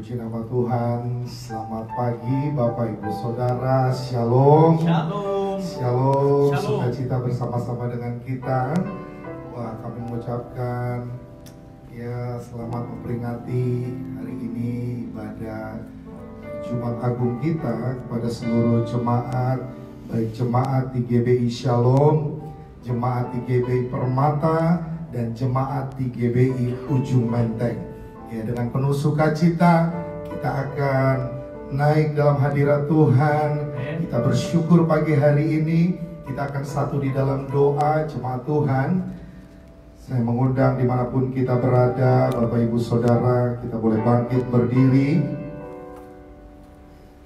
Puji nama Tuhan. Selamat pagi Bapak Ibu Saudara. Shalom. Shalom. Shalom. Sukacita bersama-sama dengan kita. Wah, kami mengucapkan ya selamat memperingati hari ini ibadah Jumat Agung kita kepada seluruh jemaat, baik jemaat di GBI Shalom, jemaat di GBI Permata, dan jemaat di GBI Ujung Menteng. Ya, dengan penuh sukacita kita akan naik dalam hadirat Tuhan. Kita bersyukur pagi hari ini. Kita akan satu di dalam doa jemaat Tuhan. Saya mengundang dimanapun kita berada, Bapak Ibu Saudara, kita boleh bangkit berdiri.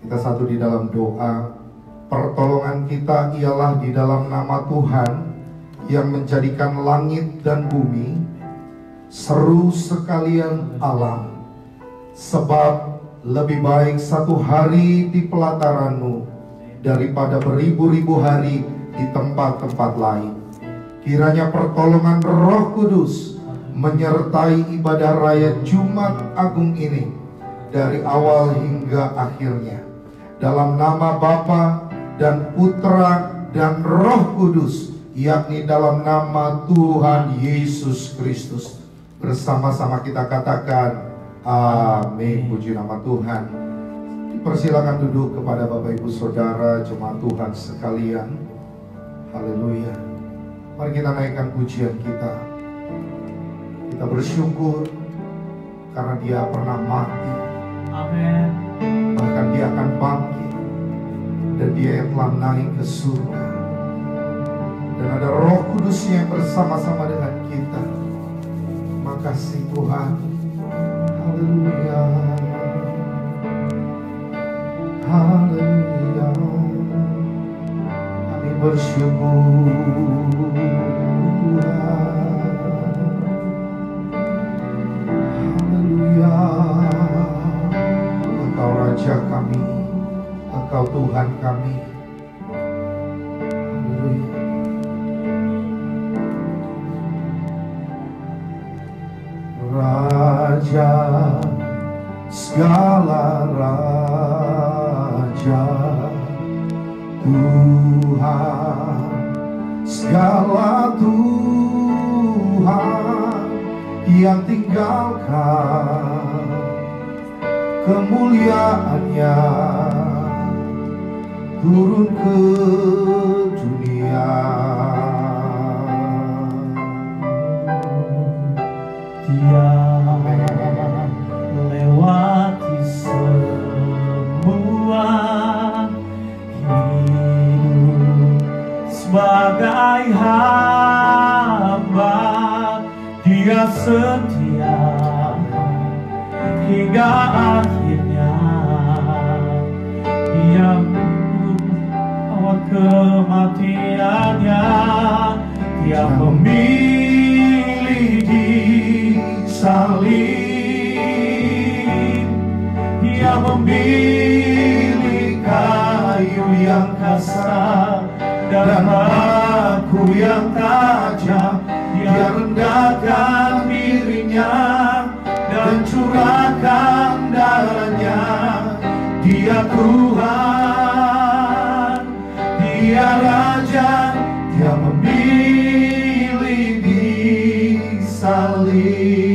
Kita satu di dalam doa. Pertolongan kita ialah di dalam nama Tuhan yang menjadikan langit dan bumi, seru sekalian alam. Sebab lebih baik satu hari di pelataran-Mu daripada beribu-ribu hari di tempat-tempat lain. Kiranya pertolongan Roh Kudus menyertai ibadah raya Jumat Agung ini dari awal hingga akhirnya. Dalam nama Bapa dan Putra dan Roh Kudus, yakni dalam nama Tuhan Yesus Kristus. Bersama-sama kita katakan amin. Puji nama Tuhan. Dipersilakan duduk kepada Bapak Ibu Saudara jemaat Tuhan sekalian. Haleluya. Mari kita naikkan pujian kita. Kita bersyukur karena Dia pernah mati. Amin. Bahkan Dia akan bangkit, dan Dia yang telah naik ke surga, dan ada Roh Kudus yang bersama-sama dengan kita. Makasih Tuhan. Haleluya. Haleluya. Kami bersyukur. Haleluya. Engkau Raja kami, Engkau Tuhan kami. Haleluya. Raja, segala raja, Tuhan, segala Tuhan, yang tinggalkan kemuliaannya turun ke dunia. Dia lewati semua, hidup sebagai hamba. Dia setia hingga akhirnya. Dia melawat kematiannya. Dia memilih salib, Dia memilih kayu yang kasar dan paku yang tajam. Dia rendahkan dirinya dan curahkan darahnya. Dia Tuhan, Dia Raja, Dia memilih salib.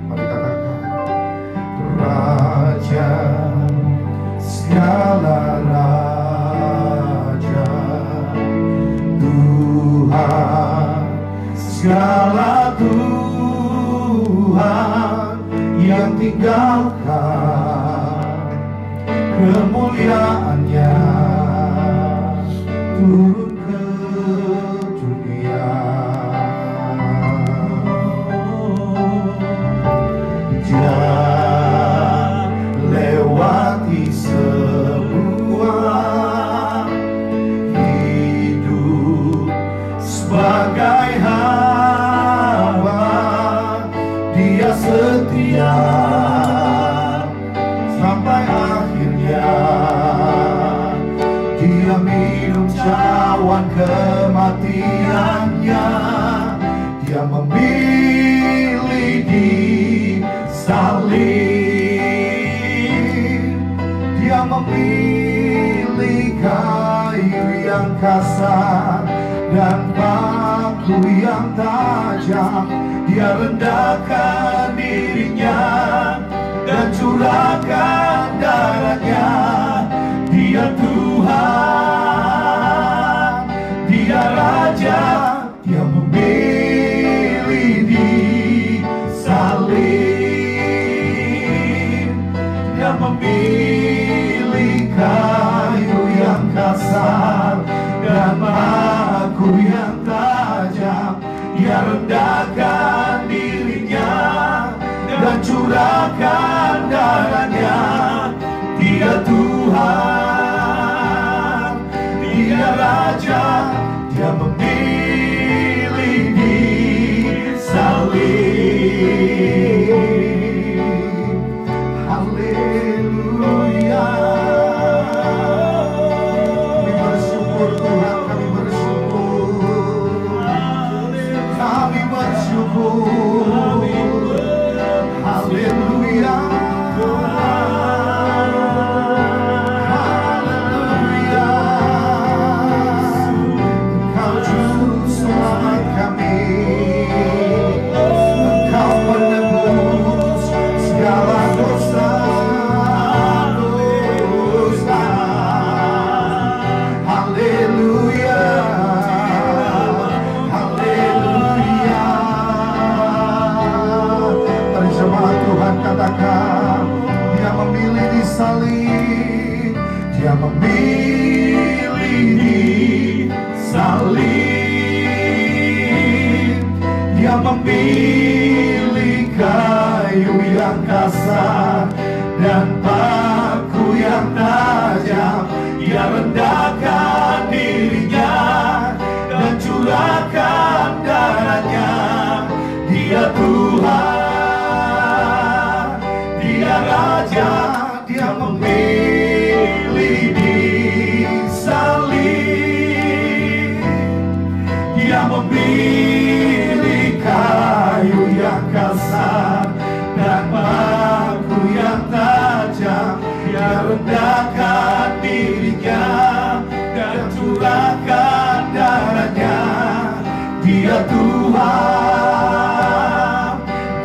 Mari katakan Raja, segala raja, Tuhan, segala Tuhan, yang tinggalkan kemuliaannya turun ke dunia. Dia lewati semua, hidup sebagai hamba. Dia setia sampai akhirnya. Dia minum cawan melawan kematiannya. Dia memilih di salib. Dia memilih kayu yang kasar dan paku yang tajam. Dia rendahkan dirinya dan curahkan darahnya. Dia Tuhan, Dia Raja. Dia memilih di salib. Dia memilih kayu yang kasar dan paku yang tajam. Dia rendahkan dirinya dan curahkan darahnya. Dia Tuhan, Dia Raja. Dia memilih di salib. Haleluya. Kami bersyukur Tuhan, kami bersyukur. Kami bersyukur. Haleluya. Haleluya. Engkau juru selamat kami. Engkau penebus segala dosa. Haleluya. Haleluya. Mari jemaat Tuhan katakan, Dia memilih di salib. Dia memilih di salib. Dia memilih kayu yang kasar dan paku yang tajam. Dia rendahkan dirinya dan curahkan darahnya. Dia Tuhan, Dia Raja. Dia memilih di salib. Dia memilih kayu yang kasar dan paku yang tajam. Dia rendahkan dirinya dan curahkan darahnya. Dia Tuhan,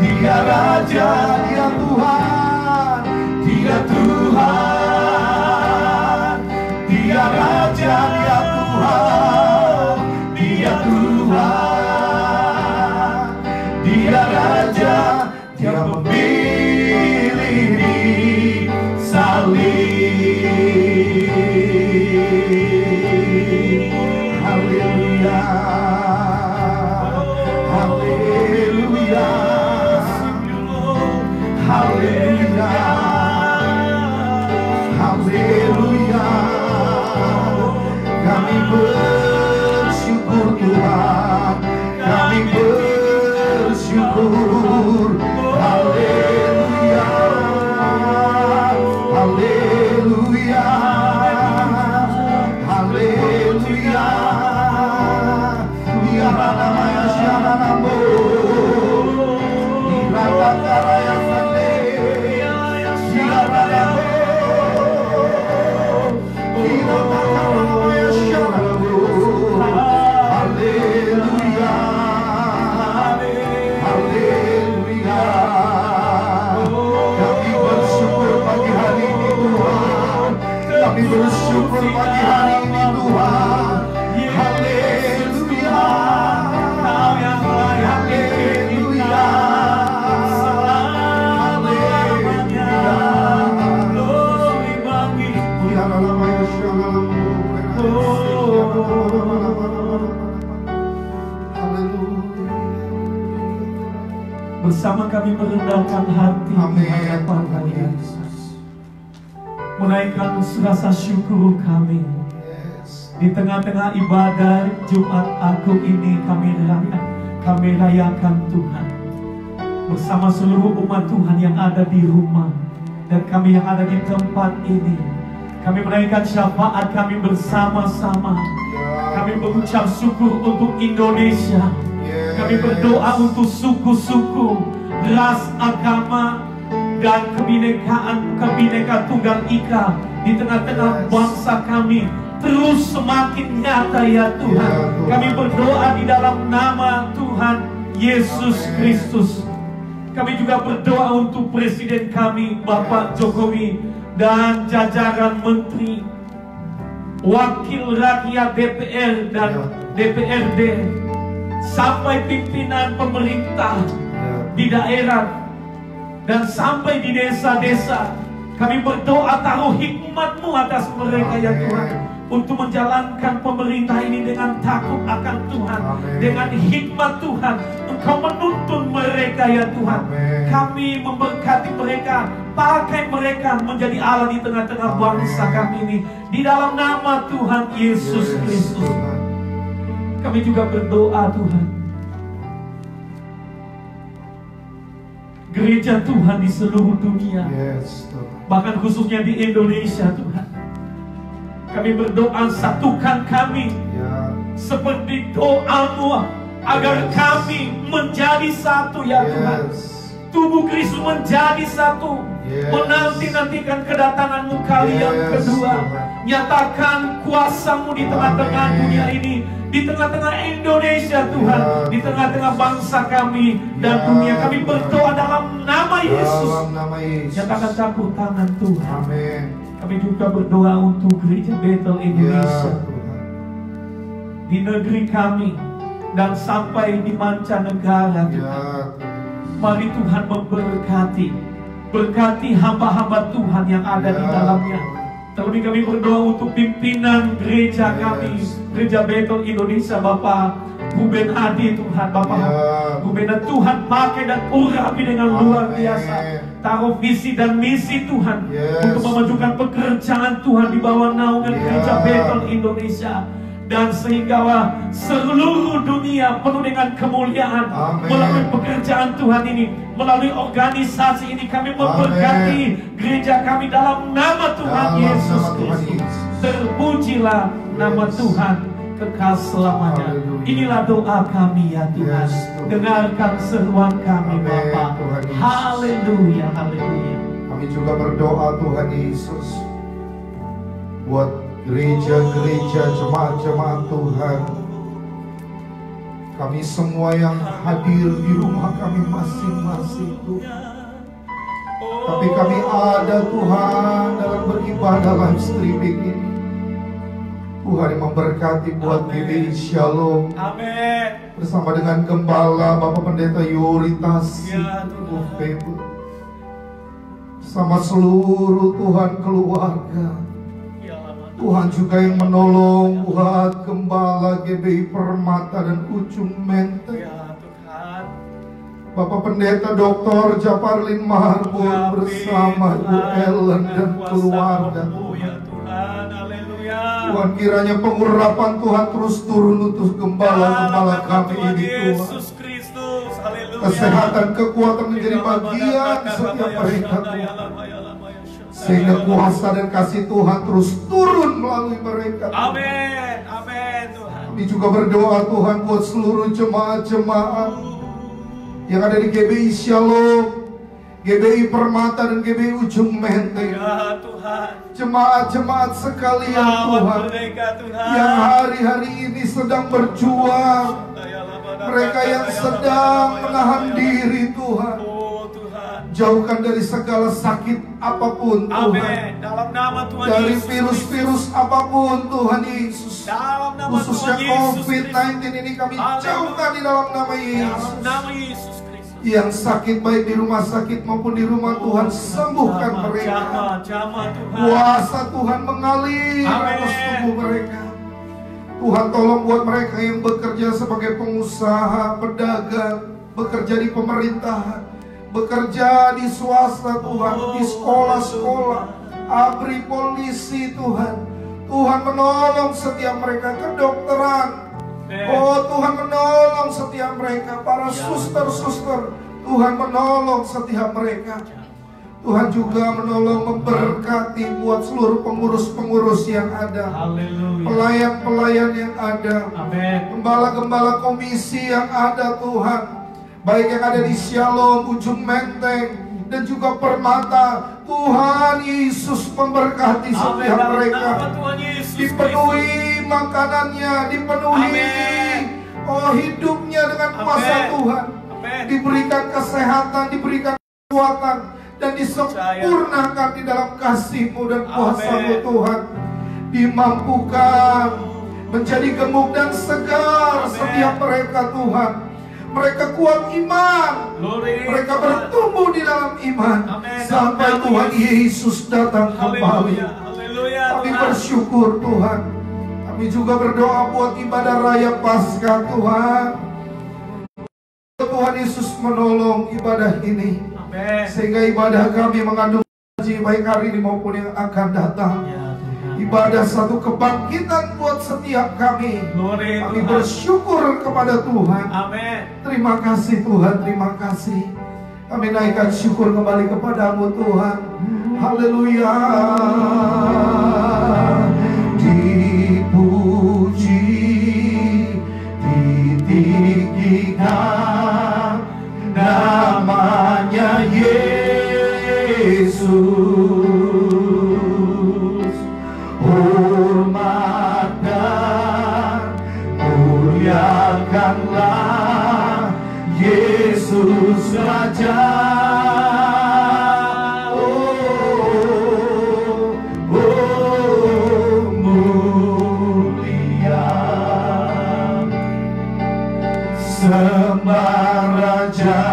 Dia Raja. Dia Tuhan, Dia Tuhan, Dia Raja. Dia Tuhan, Dia Tuhan, Dia Raja. Dia memilih di salib. Haleluya. Haleluya. Haleluya. Haleluya. Kami bersyukur Tuhan. Kami bersyukur. Haleluya. Haleluya. Haleluya. Ya namanya siapa namo. Irata karaya sande. Siapa namo. Irata karaya siapa namo. Haleluya. Haleluya. Kami bersyukur pagi hari ini Tuhan. Kami bersyukur pagi hari ini Tuhan. Haleluya. Haleluya. Bersama kami merendahkan hati di hadapan Yesus, menaikkan rasa syukur kami di tengah-tengah ibadah Jumat Agung ini. Kami rayakan Tuhan bersama seluruh umat Tuhan yang ada di rumah dan kami yang ada di tempat ini. Kami menaikkan syafaat kami bersama-sama. Kami Kami mengucap syukur untuk Indonesia. Kami berdoa untuk suku-suku, ras, agama, dan kebinekaan Tunggal Ika di tengah-tengah bangsa kami terus semakin nyata ya Tuhan. Kami berdoa di dalam nama Tuhan Yesus Kristus. Kami juga berdoa untuk Presiden kami Bapak Jokowi dan jajaran menteri, wakil rakyat DPR dan DPRD, sampai pimpinan pemerintah di daerah dan sampai di desa-desa. Kami berdoa taruh hikmat-Mu atas mereka ya Tuhan, untuk menjalankan pemerintah ini dengan takut akan Tuhan, dengan hikmat Tuhan. Engkau menuntun mereka ya Tuhan. Kami memberkati mereka, pakai mereka menjadi Allah di tengah-tengah bangsa kami ini, di dalam nama Tuhan Yesus Kristus. Kami juga berdoa Tuhan, gereja Tuhan di seluruh dunia, bahkan khususnya di Indonesia Tuhan. Kami berdoa, satukan kami seperti doa-Mu, agar kami menjadi satu ya Tuhan. Tubuh Kristus menjadi satu, menanti-nantikan kedatangan-Mu kali yang kedua. Nyatakan kuasa-Mu di tengah-tengah dunia ini, di tengah-tengah Indonesia Tuhan, di tengah-tengah bangsa kami dan dunia. Kami berdoa dalam nama Yesus. Nyatakan campur tangan Tuhan. Kami juga berdoa untuk gereja Bethel Indonesia, di negeri kami dan sampai di mancanegara Tuhan. Mari Tuhan memberkati, berkati hamba-hamba Tuhan yang ada di dalamnya. Terlebih kami berdoa untuk pimpinan gereja kami, gereja Bethel Indonesia, Bapak Ruben Hadi Tuhan. Bapak Ruben, Tuhan pakai dan urapi dengan luar biasa. Taruh visi dan misi Tuhan untuk memajukan pekerjaan Tuhan di bawah naungan gereja Bethel Indonesia. Dan sehingga seluruh dunia penuh dengan kemuliaan melalui pekerjaan Tuhan ini, melalui organisasi ini. Kami memberkati gereja kami dalam nama Tuhan Yesus Kristus. Terpujilah nama Tuhan kekal selamanya. Inilah doa kami ya Tuhan. Dengarkan seruan kami Bapa. Haleluya, haleluya. Kami juga berdoa Tuhan Yesus buat gereja-gereja, jemaat-jemaat Tuhan, kami semua yang hadir di rumah kami masing-masing Tuhan. Tapi kami ada Tuhan dalam beribadah live streaming ini. Tuhan yang memberkati buat GBI Shalom. Amin. Bersama dengan Gembala Bapak Pendeta Yoritas Ufebu, sama seluruh Tuhan keluarga. Tuhan juga yang menolong buat Gembala GBI Permata dan Ujung Menteng. Bapak Pendeta Dr. Japarlin Marbun bersama Bu Ellen dan keluarga. Tuhan, kiranya pengurapan Tuhan terus turun untuk gembala-gembala kami ini Tuhan. Kesehatan, kekuatan menjadi bagian setiap mereka Tuhan. Sehingga kuasa dan kasih Tuhan terus turun melalui mereka. Amin, amin Tuhan. Kami juga berdoa Tuhan buat seluruh jemaat-jemaat yang ada di GBI Shalom, GBI Permata dan GBI Ujung Menteng. Ya Tuhan. Jemaat-jemaat sekalian Tuhan, yang hari-hari ini sedang berjuang, mereka yang sedang menahan diri Tuhan. Jauhkan dari segala sakit apapun Tuhan. Dalam nama Tuhan dari Yesus, virus-virus apapun Tuhan Yesus. dalam nama Khususnya Tuhan Yesus COVID-19 ini kami jauhkan di dalam nama Yesus. Dalam nama Yesus Kristus. Yang sakit baik di rumah sakit maupun di rumah Tuhan, sembuhkan mereka. Jamah Tuhan. Kuasa Tuhan mengalir atas tubuh mereka. Tuhan tolong buat mereka yang bekerja sebagai pengusaha, pedagang, bekerja di pemerintahan, bekerja di swasta Tuhan, di sekolah-sekolah, abri, polisi Tuhan. Tuhan menolong setiap mereka, kedokteran. Oh Tuhan menolong setiap mereka, para suster-suster. Tuhan menolong setiap mereka. Tuhan juga menolong, memberkati buat seluruh pengurus-pengurus yang ada, pelayan-pelayan yang ada, gembala-gembala komisi yang ada Tuhan, baik yang ada di Shalom, Ujung Menteng, dan juga Permata. Tuhan Yesus memberkati setiap mereka, dipenuhi makanannya, dipenuhi hidupnya dengan kuasa Tuhan, diberikan kesehatan, diberikan kekuatan, dan disempurnakan di dalam kasih-Mu dan kuasa-Mu Tuhan. Dimampukan menjadi gemuk dan segar setiap mereka Tuhan. Mereka kuat iman, mereka bertumbuh di dalam iman sampai Tuhan Yesus datang kembali. Kami bersyukur Tuhan. Kami juga berdoa buat ibadah raya Paskah Tuhan. Tuhan Yesus menolong ibadah ini, sehingga ibadah kami mengandung janji baik hari ini maupun yang akan datang. Ibadah satu kebangkitan buat setiap kami. Kami bersyukur kepada Tuhan. Terima kasih Tuhan, terima kasih. Kami naikkan syukur kembali kepadamu Tuhan. Haleluya. Dipuji, ditinggikan namanya Yesus. Hormat dan muliakanlah Yesus Raja. Mulia sembah Raja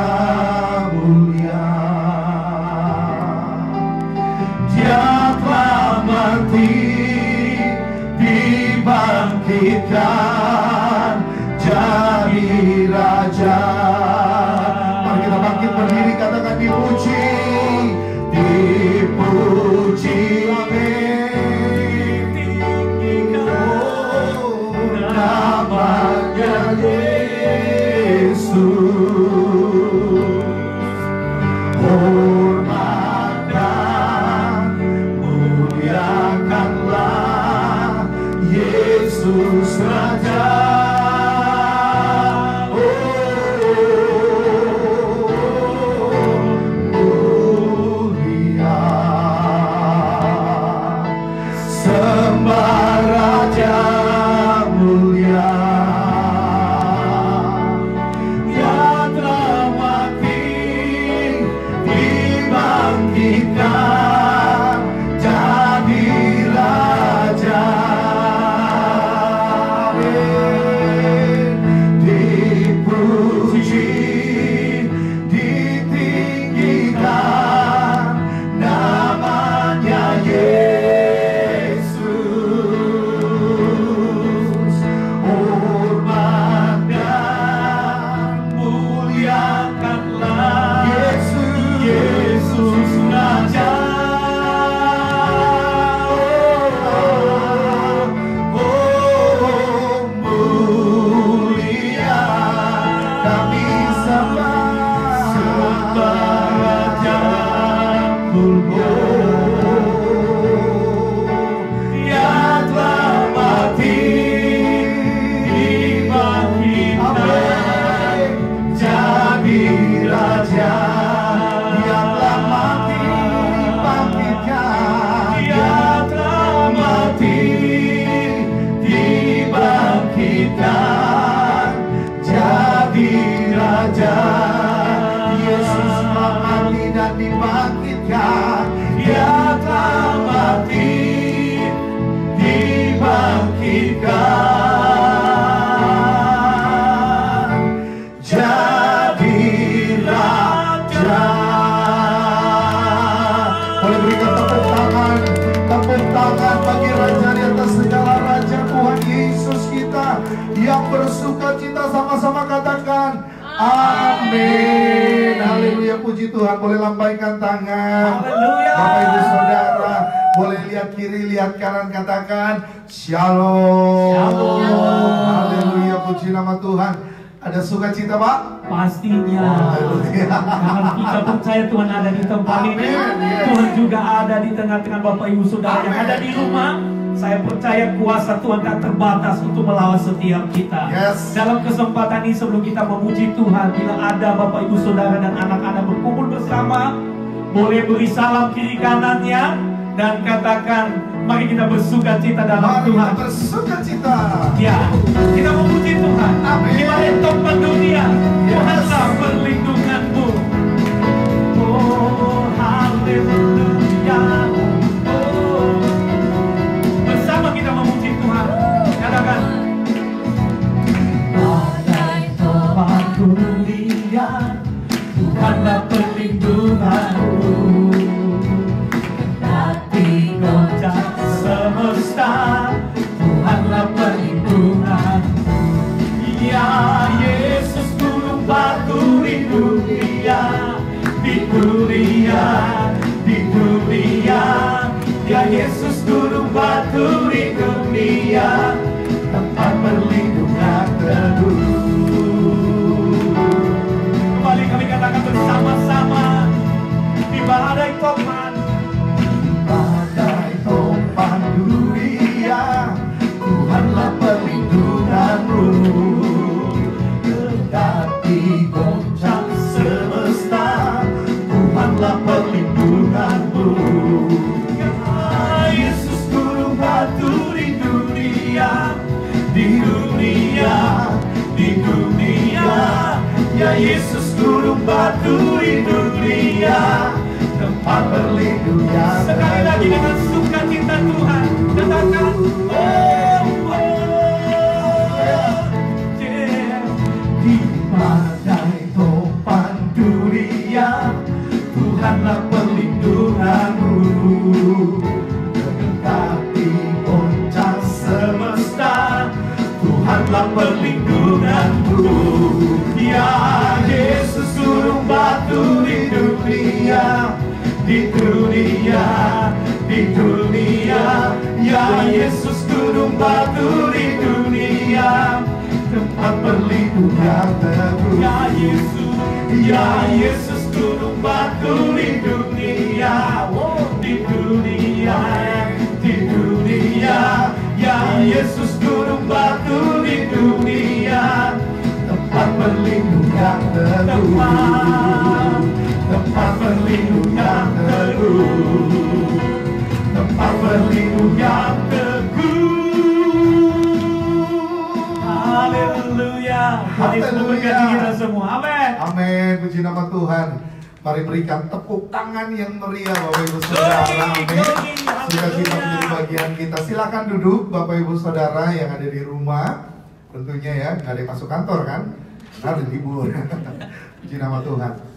mulia. Dia telah mati, dibangkitkan jadi Raja. Mari kita bangkit berdiri, katakan dipuji, dipuji, amin. Namanya Yesus. Hormat dan muliakanlah Yesus Raja. Mulia sembah Raja mulia. Dia telah mati, dibangkitkan jadi Raja. Dipuji, ditinggikan namanya Yesus. Hormat dan muliakanlah Yesus, Yesus Raja. Mulia kami sembah Raja mulia. Dia telah mati, dibangkitkan jadi Raja. Dia telah mati, dibangkitkan. Dia telah mati, dibangkitkan jadi Raja. Yesus telah mati dan dibangkitkan. Dia telah mati, dibangkitkan jadi Raja. Boleh berikan tepuk tangan bagi Raja di atas segala raja, Tuhan Yesus kita yang bersuka cita. Sama-sama katakan amin. Haleluya, puji Tuhan. Boleh lambaikan tangan. Haleluya. Bapak Ibu Saudara, boleh lihat kiri, lihat kanan, katakan Shalom. Shalom. Haleluya, puji nama Tuhan. Ada sukacita, Pak? Pastinya. Karena kita percaya Tuhan ada di tempat ini. Tuhan juga ada di tengah-tengah Bapak Ibu Saudara yang ada di rumah. Saya percaya kuasa Tuhan tak terbatas untuk melawan setiap kita. Dalam kesempatan ini sebelum kita memuji Tuhan, bila ada Bapak Ibu Saudara dan anak-anak berkumpul bersama, boleh beri salam kiri kanannya dan katakan, mari kita bersukacita dalam Tuhan. Bersukacita. Ya, kita memuji Tuhan. Di balik topan dunia, Tuhanlah perlindunganmu. Oh, haleluya. Oh, bersama kita memuji Tuhan. Katakan, badai topan dunia, Tuhanlah perlindunganmu. Goncang semesta, Tuhanlah perlindungan. Ya Yesus gunung batu di dunia, di dunia, di dunia. Ya Yesus gunung batu di dunia, tempat perlindungan teduh. Kembali kami katakan bersama-sama, di badai topan dunia, Tuhanlah perlindunganmu. Kendati goncang semesta, Tuhanlah perlindunganmu. Ya Yesus gunung batu di dunia, di dunia, di dunia. Ya Yesus gunung batu di dunia, tempat perlindungan. Sekali lagi dengan sukacita Tuhan, katakan, oh, yeah. Di badai topan dunia, Tuhanlah perlindunganmu. Kendati goncang semesta, Tuhanlah perlindunganmu. Ya Yesus gunung batu di dunia, di dunia, di dunia. Ya Yesus gunung batu di dunia, tempat perlindungan teduh. Ya Yesus, ya Yesus gunung batu di dunia, di dunia, di dunia. Ya Yesus gunung batu di dunia, tempat perlindungan teduh. Tempat perlindungan teduh, tempat perlindungan teguh. Haleluya. Tuhan memberkati kita semua. Amin. Amin. Puji nama Tuhan. Mari berikan tepuk tangan yang meriah Bapak Ibu Saudara. Amin. Sukacita menjadi bagian kita. Silakan duduk Bapak Ibu Saudara yang ada di rumah. Tentunya ya, nggak ada yang masuk kantor kan? Harus libur. Puji nama Tuhan.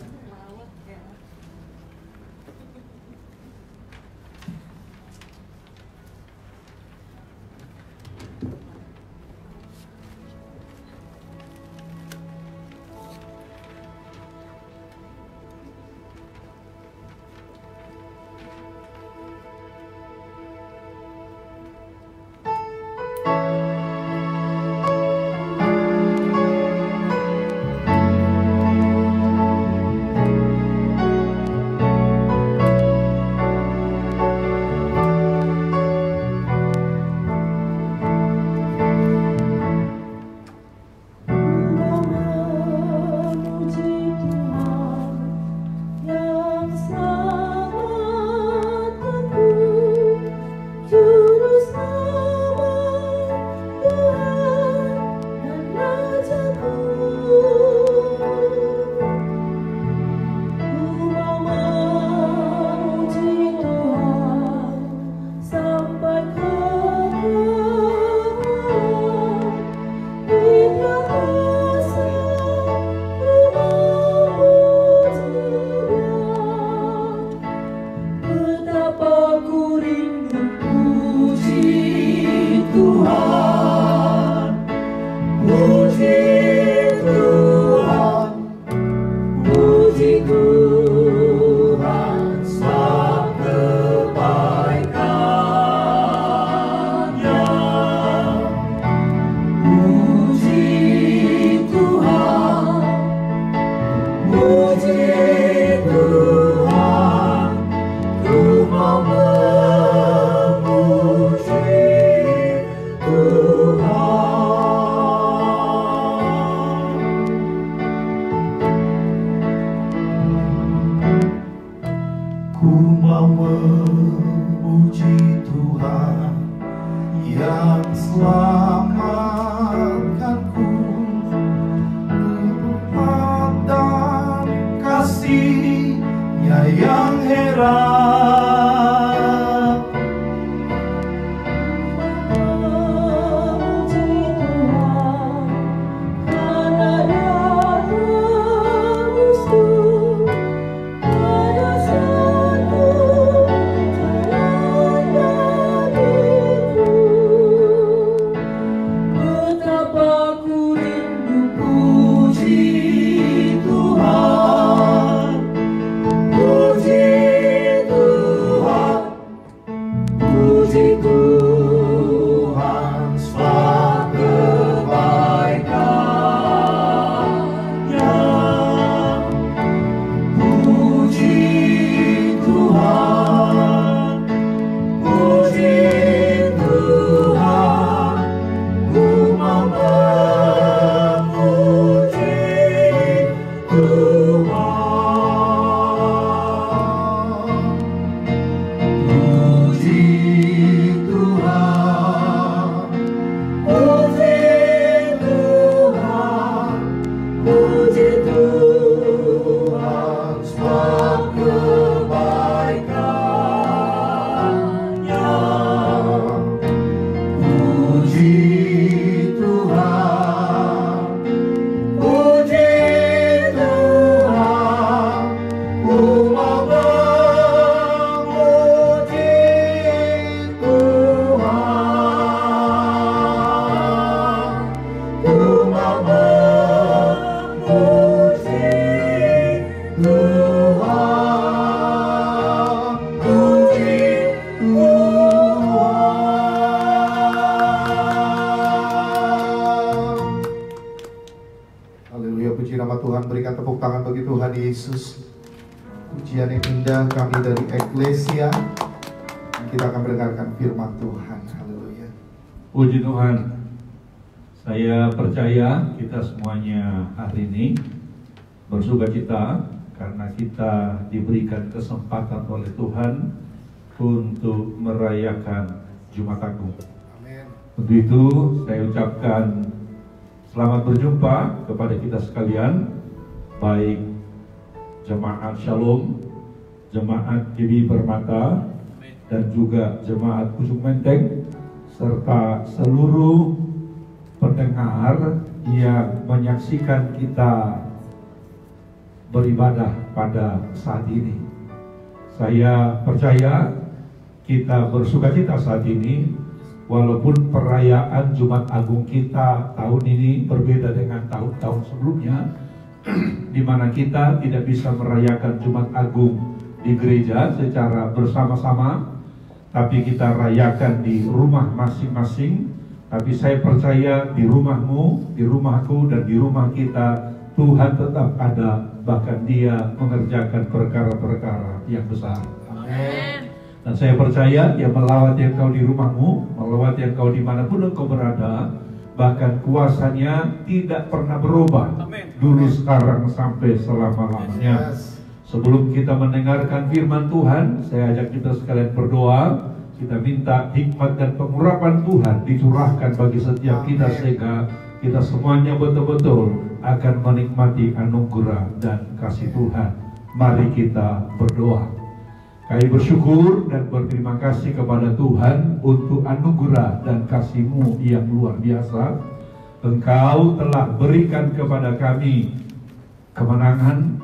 nama Tuhan. Berikan tepuk tangan bagi Tuhan Yesus. Pujian yang indah kami dari Eklesia. Kita akan mendengarkan firman Tuhan. Haleluya. Puji Tuhan. Saya percaya kita semuanya hari ini bersukacita karena kita diberikan kesempatan oleh Tuhan untuk merayakan Jumat Agung. Amin. Untuk itu saya ucapkan selamat berjumpa kepada kita sekalian, baik Jemaat Shalom, Jemaat GB Permata, dan juga Jemaat Ujung Menteng, serta seluruh pendengar yang menyaksikan kita beribadah pada saat ini. Saya percaya kita bersukacita saat ini, walaupun perayaan Jumat Agung kita tahun ini berbeda dengan tahun-tahun sebelumnya, di mana kita tidak bisa merayakan Jumat Agung di gereja secara bersama-sama, tapi kita rayakan di rumah masing-masing. Tapi saya percaya di rumahmu, di rumahku, dan di rumah kita, Tuhan tetap ada, bahkan Dia mengerjakan perkara-perkara yang besar. Amin. Dan saya percaya Dia melawat engkau di rumahmu, melawat engkau dimanapun engkau berada, bahkan kuasanya tidak pernah berubah. Amin. Dulu, sekarang, sampai selama-lamanya. Yes. Sebelum kita mendengarkan firman Tuhan, saya ajak kita sekalian berdoa. Kita minta hikmat dan pengurapan Tuhan dicurahkan bagi setiap kita, sehingga kita semuanya betul-betul akan menikmati anugerah dan kasih Tuhan. Mari kita berdoa. Kami bersyukur dan berterima kasih kepada Tuhan untuk anugerah dan kasih-Mu yang luar biasa. Engkau telah berikan kepada kami kemenangan,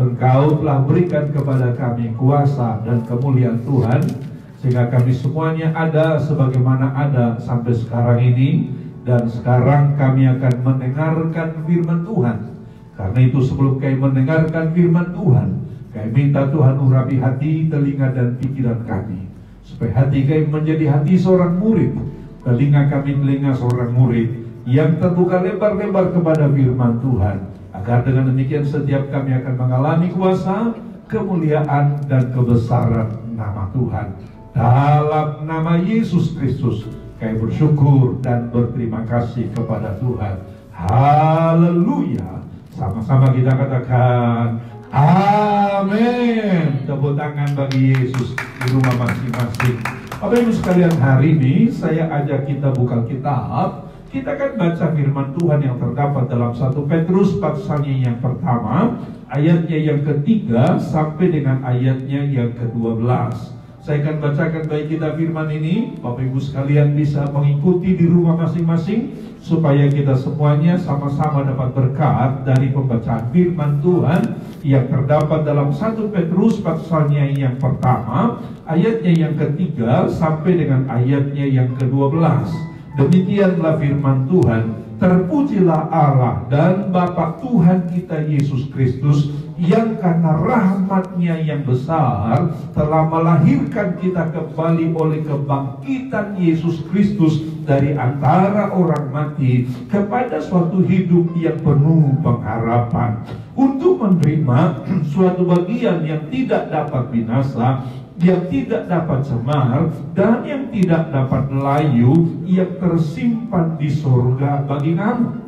Engkau telah berikan kepada kami kuasa dan kemuliaan Tuhan, sehingga kami semuanya ada sebagaimana ada sampai sekarang ini. Dan sekarang kami akan mendengarkan firman Tuhan. Karena itu sebelum kami mendengarkan firman Tuhan, kami minta Tuhan urapi hati, telinga, dan pikiran kami, supaya hati kami menjadi hati seorang murid, telinga kami telinga seorang murid yang terbuka lebar-lebar kepada firman Tuhan, agar dengan demikian setiap kami akan mengalami kuasa, kemuliaan, dan kebesaran nama Tuhan. Dalam nama Yesus Kristus kami bersyukur dan berterima kasih kepada Tuhan. Haleluya. Sama-sama kita katakan amin. Tepuk tangan bagi Yesus di rumah masing-masing. Bapak Ibu sekalian, hari ini saya ajak kita buka kitab. Kita akan baca firman Tuhan yang terdapat dalam 1 Petrus pasalnya yang pertama, ayatnya yang ketiga sampai dengan ayatnya yang ke-12. Saya akan bacakan bagi kita firman ini. Bapak Ibu sekalian bisa mengikuti di rumah masing-masing, supaya kita semuanya sama-sama dapat berkat dari pembacaan firman Tuhan yang terdapat dalam 1 Petrus pasalnya yang pertama, ayatnya yang ketiga sampai dengan ayatnya yang ke-12. Demikianlah firman Tuhan. Terpujilah Allah dan Bapa Tuhan kita Yesus Kristus, yang karena rahmat-Nya yang besar telah melahirkan kita kembali oleh kebangkitan Yesus Kristus dari antara orang mati kepada suatu hidup yang penuh pengharapan, untuk menerima suatu bagian yang tidak dapat binasa, yang tidak dapat cemar, dan yang tidak dapat layu, yang tersimpan di surga bagi kamu,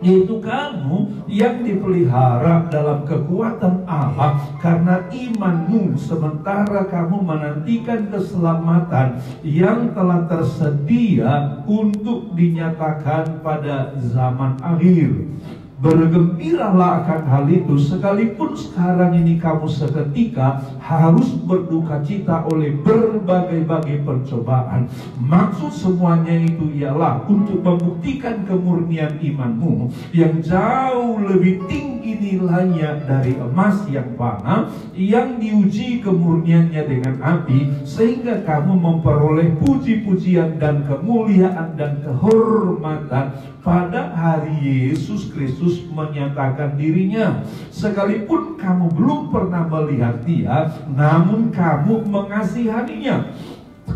yaitu kamu yang dipelihara dalam kekuatan Allah karena imanmu, sementara kamu menantikan keselamatan yang telah tersedia untuk dinyatakan pada zaman akhir. Bergembiralah akan hal itu, sekalipun sekarang ini kamu seketika harus berduka cita oleh berbagai-bagai pencobaan. Maksud semuanya itu ialah untuk membuktikan kemurnian imanmu yang jauh lebih tinggi nilainya dari emas yang fana, yang diuji kemurniannya dengan api, sehingga kamu memperoleh puji-pujian dan kemuliaan dan kehormatan pada hari Yesus Kristus menyatakan dirinya. Sekalipun kamu belum pernah melihat Dia, namun kamu mengasihaninya.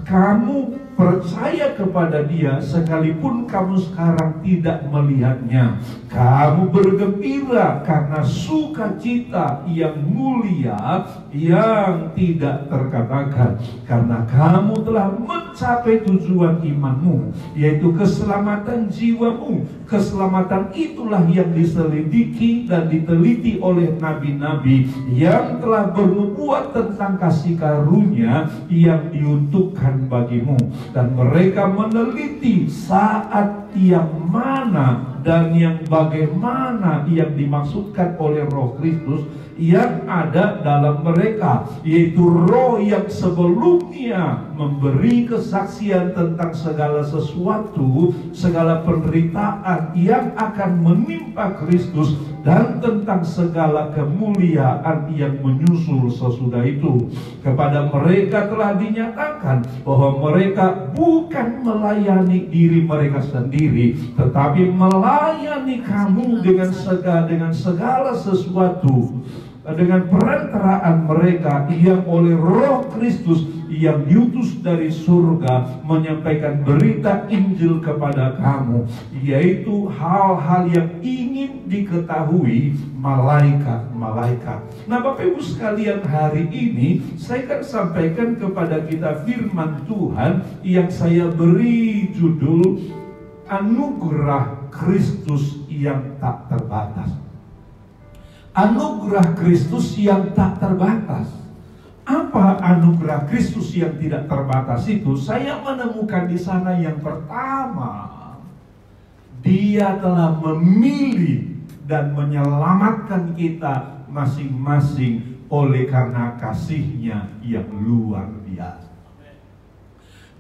Kamu percaya kepada Dia sekalipun kamu sekarang tidak melihatnya. Kamu bergembira karena sukacita yang mulia yang tidak terkatakan, karena kamu telah mencapai tujuan imanmu, yaitu keselamatan jiwamu. Keselamatan itulah yang diselidiki dan diteliti oleh nabi-nabi yang telah bernubuat tentang kasih karunia yang diuntukkan bagimu. Dan mereka meneliti saat yang mana dan yang bagaimana yang dimaksudkan oleh Roh Kristus yang ada dalam mereka, yaitu roh yang sebelumnya memberi kesaksian tentang segala sesuatu, segala penderitaan yang akan menimpa Kristus, dan tentang segala kemuliaan yang menyusul sesudah itu. Kepada mereka telah dinyatakan bahwa mereka bukan melayani diri mereka sendiri, tetapi melayani kamu dengan segala sesuatu, dengan perantaraan mereka yang oleh Roh Kristus yang diutus dari surga menyampaikan berita Injil kepada kamu, yaitu hal-hal yang ingin diketahui malaikat-malaikat. Nah, Bapak Ibu sekalian, hari ini saya akan sampaikan kepada kita firman Tuhan yang saya beri judul Anugerah Kristus yang tak terbatas. Anugerah Kristus yang tak terbatas. Apa anugerah Kristus yang tidak terbatas itu? Saya menemukan di sana yang pertama, Dia telah memilih dan menyelamatkan kita masing-masing oleh karena kasih-Nya yang luar biasa.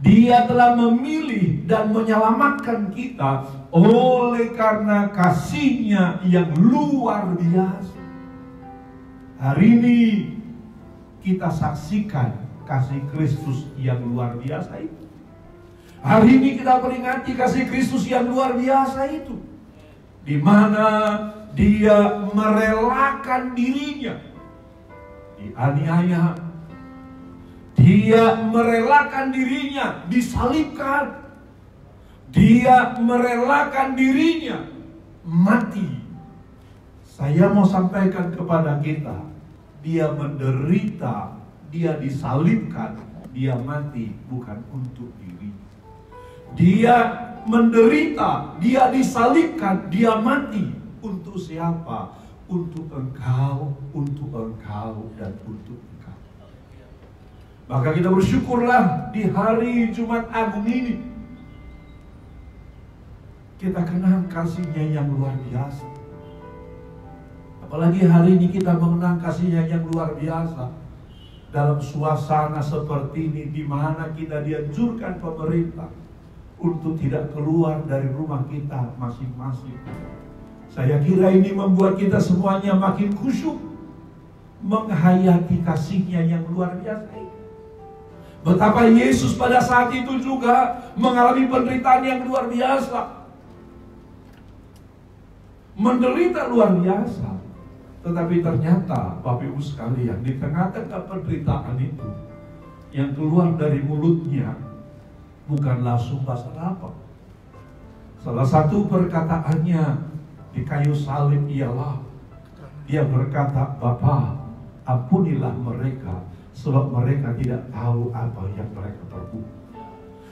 Dia telah memilih dan menyelamatkan kita oleh karena kasih-Nya yang luar biasa. Hari ini kita saksikan kasih Kristus yang luar biasa itu. Hari ini kita peringati kasih Kristus yang luar biasa itu, di mana Dia merelakan dirinya dianiaya, Dia merelakan dirinya disalibkan, Dia merelakan dirinya mati. Saya mau sampaikan kepada kita, Dia menderita, Dia disalibkan, Dia mati bukan untuk diri. Dia menderita, Dia disalibkan, Dia mati untuk siapa? Untuk engkau, dan untuk engkau. Maka kita bersyukurlah di hari Jumat Agung ini, kita kenang kasih-Nya yang luar biasa. Apalagi hari ini kita mengenang kasih-Nya yang luar biasa dalam suasana seperti ini, di mana kita dianjurkan pemerintah untuk tidak keluar dari rumah kita masing-masing. Saya kira ini membuat kita semuanya makin khusyuk menghayati kasih-Nya yang luar biasa ini. Betapa Yesus pada saat itu juga mengalami penderitaan yang luar biasa, menderita luar biasa. Tetapi ternyata Bapak Ibu sekalian, di tengah-tengah penderitaan itu, yang keluar dari mulutnya bukanlah sumpah serapah. Salah satu perkataannya di kayu salib ialah, Dia berkata, Bapa, ampunilah mereka, sebab mereka tidak tahu apa yang mereka perbuat.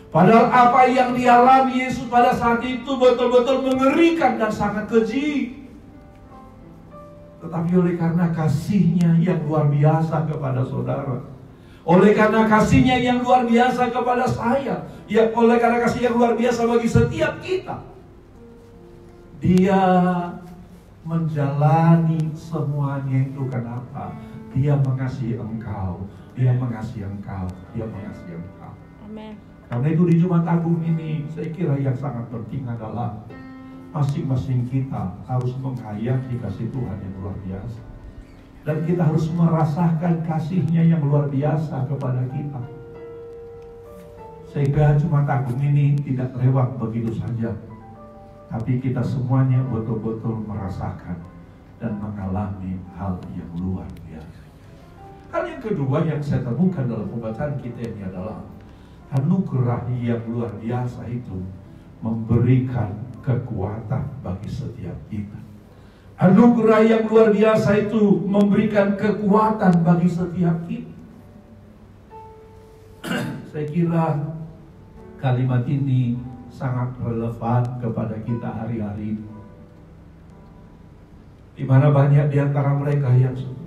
Padahal apa yang dialami Yesus pada saat itu betul-betul mengerikan dan sangat keji. Tetapi oleh karena kasih-Nya yang luar biasa kepada saudara, oleh karena kasih-Nya yang luar biasa kepada saya, ya, oleh karena kasih yang luar biasa bagi setiap kita, Dia menjalani semuanya itu. Kenapa? Dia mengasihi engkau, Dia mengasihi engkau, Dia mengasihi engkau. Amin. Karena itu di Jumat Agung ini, saya kira yang sangat penting adalah masing-masing kita harus menghayati kasih Tuhan yang luar biasa. Dan kita harus merasakan kasih-Nya yang luar biasa kepada kita. Sehingga Jumat Agung ini tidak lewat begitu saja, tapi kita semuanya betul-betul merasakan dan mengalami hal yang luar biasa. Hal yang kedua yang saya temukan dalam pembacaan kita ini adalah Anugerah yang luar biasa itu memberikan kekuatan bagi setiap kita. Anugerah yang luar biasa itu memberikan kekuatan bagi setiap kita. Saya kira kalimat ini sangat relevan kepada kita hari-hari ini. Di mana banyak di antara mereka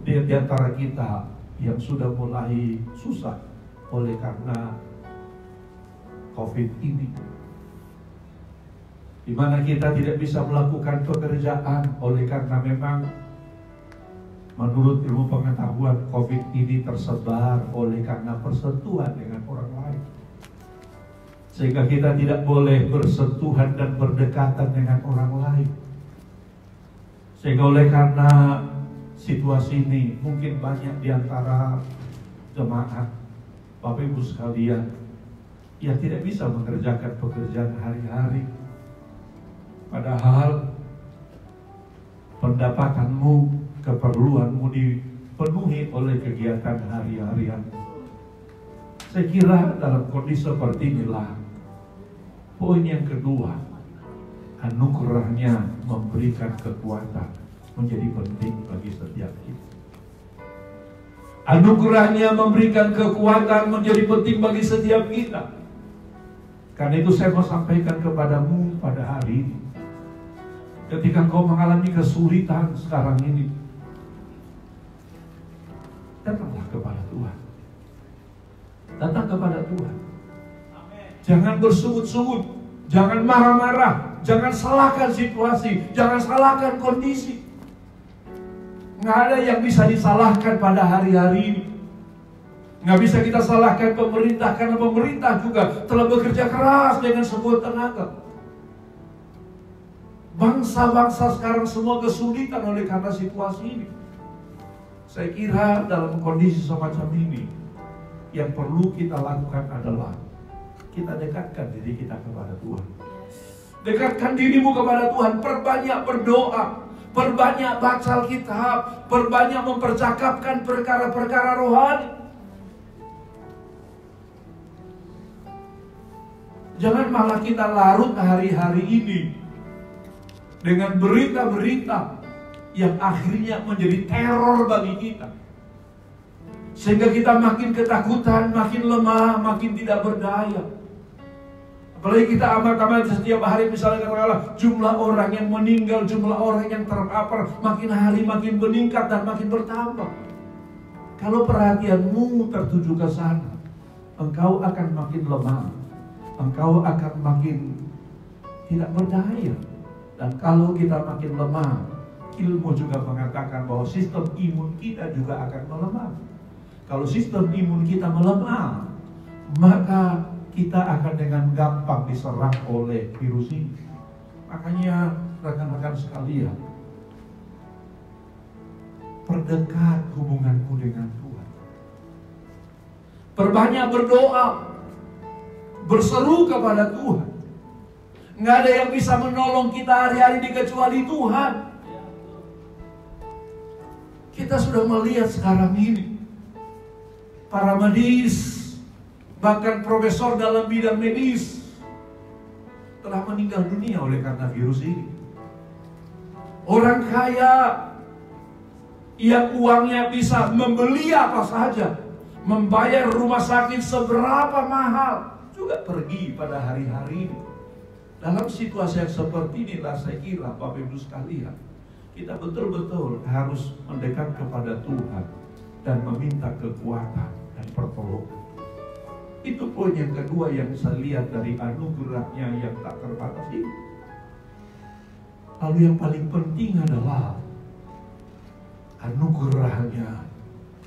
di antara kita yang sudah mulai susah oleh karena COVID ini. Di mana kita tidak bisa melakukan pekerjaan oleh karena memang menurut ilmu pengetahuan COVID ini tersebar oleh karena persentuhan dengan orang lain. Sehingga kita tidak boleh bersentuhan dan berdekatan dengan orang lain. Sehingga oleh karena situasi ini mungkin banyak di antara jemaat Bapak Ibu sekalian yang tidak bisa mengerjakan pekerjaan hari-hari. Padahal pendapatanmu, keperluanmu dipenuhi oleh kegiatan hari-harian. Saya kira dalam kondisi seperti inilah poin yang kedua, anugerahnya memberikan kekuatan menjadi penting bagi setiap kita. Anugerahnya memberikan kekuatan menjadi penting bagi setiap kita. Karena itu saya mau sampaikan kepadamu pada hari ini, ketika kau mengalami kesulitan sekarang ini, datanglah kepada Tuhan. Datang kepada Tuhan. Jangan bersungut-sungut, jangan marah-marah, jangan salahkan situasi, jangan salahkan kondisi. Nggak ada yang bisa disalahkan pada hari-hari ini. Nggak bisa kita salahkan pemerintah, karena pemerintah juga telah bekerja keras dengan sekuat tenaga. Bangsa-bangsa sekarang semua kesulitan oleh karena situasi ini. Saya kira dalam kondisi semacam ini, yang perlu kita lakukan adalah kita dekatkan diri kita kepada Tuhan. Dekatkan dirimu kepada Tuhan, perbanyak berdoa, perbanyak baca Alkitab, perbanyak mempercakapkan perkara-perkara rohani. Jangan malah kita larut hari-hari ini dengan berita-berita yang akhirnya menjadi teror bagi kita, sehingga kita makin ketakutan, makin lemah, makin tidak berdaya. Apalagi kita amat-amat setiap hari, misalnya katakanlah jumlah orang yang meninggal, jumlah orang yang terpapar makin hari makin meningkat dan makin bertambah. Kalau perhatianmu tertuju ke sana, engkau akan makin lemah, engkau akan makin tidak berdaya. Dan kalau kita makin lemah, ilmu juga mengatakan bahwa sistem imun kita juga akan melemah. Kalau sistem imun kita melemah, maka kita akan dengan gampang diserang oleh virus ini. Makanya rekan-rekan sekalian, perdekat hubunganmu dengan Tuhan. Perbanyak berdoa, berseru kepada Tuhan. Nggak ada yang bisa menolong kita hari-hari ini kecuali Tuhan. Kita sudah melihat sekarang ini, para medis, bahkan profesor dalam bidang medis telah meninggal dunia oleh karena virus ini. Orang kaya yang uangnya bisa membeli apa saja, membayar rumah sakit seberapa mahal, juga pergi pada hari-hari ini. Dalam situasi yang seperti inilah saya kira Bapak Ibu sekalian, kita betul-betul harus mendekat kepada Tuhan dan meminta kekuatan dan pertolongan. Itu poin yang kedua yang saya lihat dari anugerahnya yang tak terbatas ini. Lalu yang paling penting adalah anugerahnya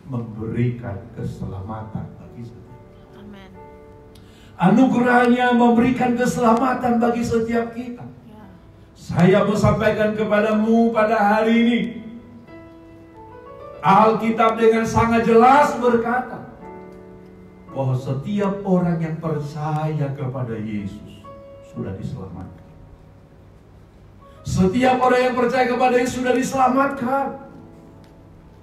memberikan keselamatan bagi setiap. Amin. Anugerahnya memberikan keselamatan bagi setiap kita. Saya mau sampaikan kepadamu pada hari ini, Alkitab dengan sangat jelas berkata bahwa setiap orang yang percaya kepada Yesus sudah diselamatkan. Setiap orang yang percaya kepada Yesus sudah diselamatkan.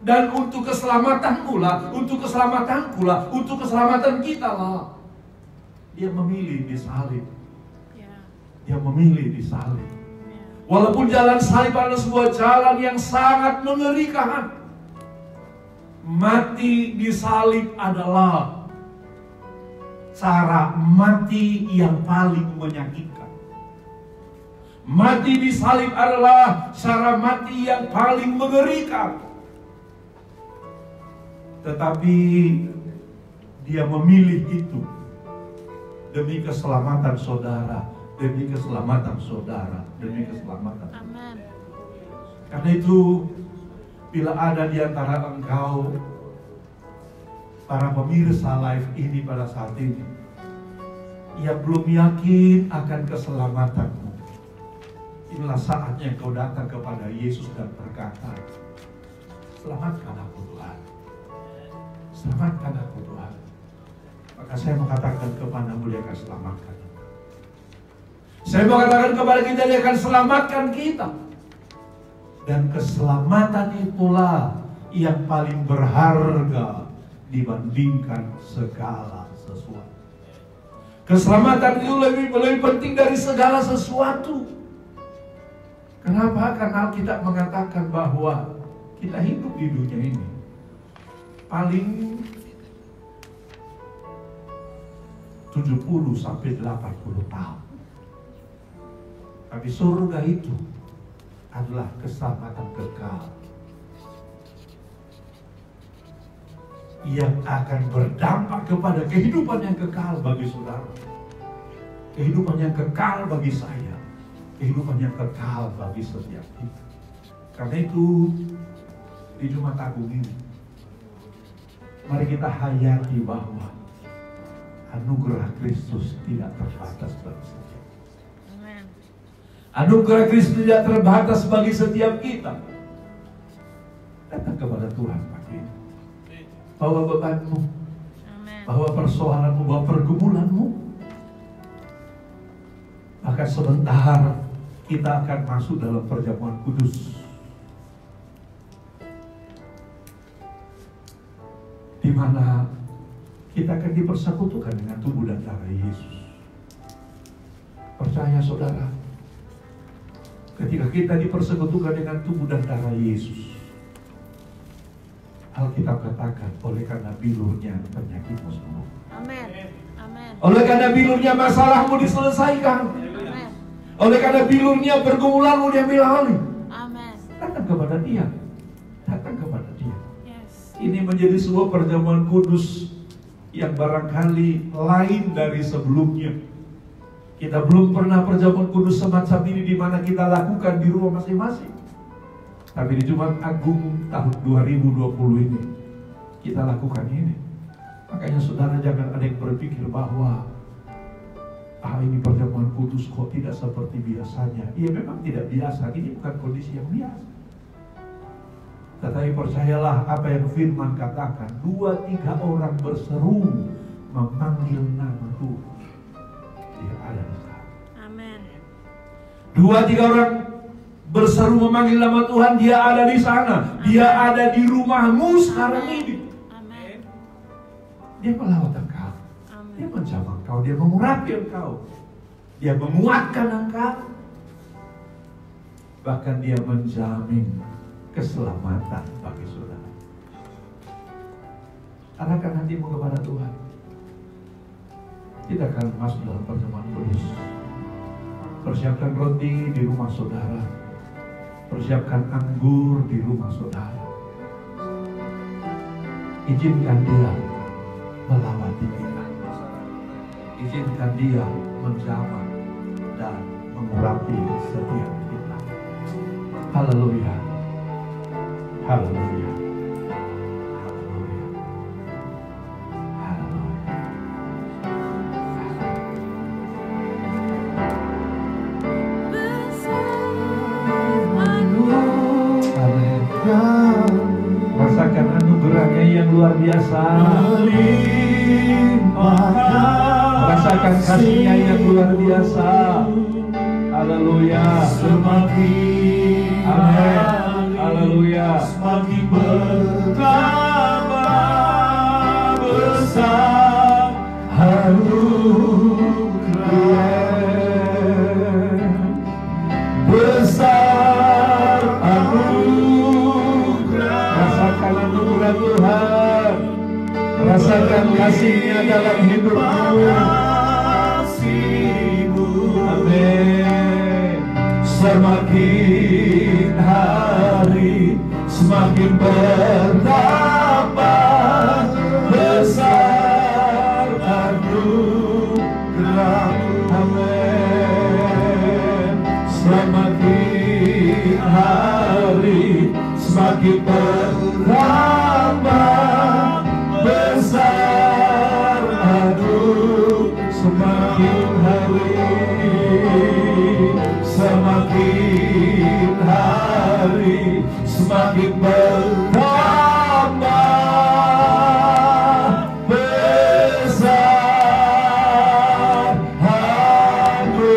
Dan untuk keselamatan pula, untuk keselamatan pula, untuk keselamatan kita lah. Dia memilih disalib. Dia memilih disalib. Walaupun jalan salib adalah sebuah jalan yang sangat mengerikan, mati disalib adalah cara mati yang paling menyakitkan. Mati disalib adalah cara mati yang paling mengerikan. Tetapi dia memilih itu demi keselamatan saudara, demi keselamatan saudara, demi keselamatan. Amen. Karena itu, bila ada di antara engkau, para pemirsa live ini pada saat ini, yang belum yakin akan keselamatanmu, inilah saatnya kau datang kepada Yesus dan berkata, selamatkan aku Tuhan, selamatkan aku Tuhan. Maka saya mau katakan kepadamu, dia akan selamatkan. Saya mau katakan kepada kita, dia akan selamatkan kita. Dan keselamatan itulah yang paling berharga dibandingkan segala sesuatu. Keselamatan itu lebih penting dari segala sesuatu. Kenapa? Karena Alkitab mengatakan bahwa kita hidup di dunia ini paling 70 sampai 80 tahun. Tapi surga itu adalah keselamatan kekal yang akan berdampak kepada kehidupan yang kekal bagi saudara, kehidupan yang kekal bagi saya, kehidupan yang kekal bagi setiap kita. Karena itu di Jumat Agung ini, mari kita hayati bahwa anugerah Kristus tidak terbatas bagi setiap. Anugerah Kristus tidak terbatas bagi setiap kita. Datang kepada Tuhan pagi ini. Bawa bebanmu, bawa persoalanmu, bawa pergumulanmu. Maka sebentar kita akan masuk dalam perjamuan kudus, di mana kita akan dipersekutukan dengan tubuh dan darah Yesus. Percaya saudara, ketika kita dipersekutukan dengan tubuh dan darah Yesus, Alkitab katakan, oleh karena bilurnya penyakitmu sembuh. Amin. Amin. Oleh karena bilurnya masalahmu diselesaikan. Amin. Oleh karena bilurnya pergumulanmu diambil alih. Amin. Datang kepada Dia. Datang kepada Dia. Yes. Ini menjadi sebuah perjamuan kudus yang barangkali lain dari sebelumnya. Kita belum pernah perjamuan kudus semacam ini di mana kita lakukan di rumah masing-masing. Tapi di Jumat Agung tahun 2020 ini kita lakukan ini. Makanya saudara jangan ada yang berpikir bahwa ini perjamuan kudus kok tidak seperti biasanya. Iya memang tidak biasa, ini bukan kondisi yang biasa. Tetapi percayalah apa yang firman katakan, 2-3 orang berseru memanggil nama Tuhan, Dia ada di sana. Amin. 2-3 orang berseru memanggil nama Tuhan, Dia ada di sana. Dia ada di rumahmu sekarang ini. Amin. Dia melawat engkau, Dia menjamah engkau, Dia mengurapi engkau, Dia menguatkan engkau, bahkan Dia menjamin keselamatan bagi saudara. Arahkan hatimu kepada Tuhan. Kita akan masuk dalam perjamuan kudus. Persiapkan roti di rumah saudara, persiapkan anggur di rumah saudara. Izinkan Dia melawati kita. Izinkan Dia menjamah dan mengurapi setiap kita. Haleluya. Haleluya. Haleluya. Haleluya. Amin. Rasakan anugerahnya yang luar biasa. Rasakan kasihnya yang luar biasa. Haleluya. Semakin amin. Haleluya. Semakin bertambah besar anugerah. Rasakan kasih-Nya dalam hidupmu. Amin. Semakin hari semakin bertambah besar anugerah-Mu. Amin. Semakin hari semakin bertambah besar anugerah. Semakin hari semakin bertambah besar anugerah-Mu.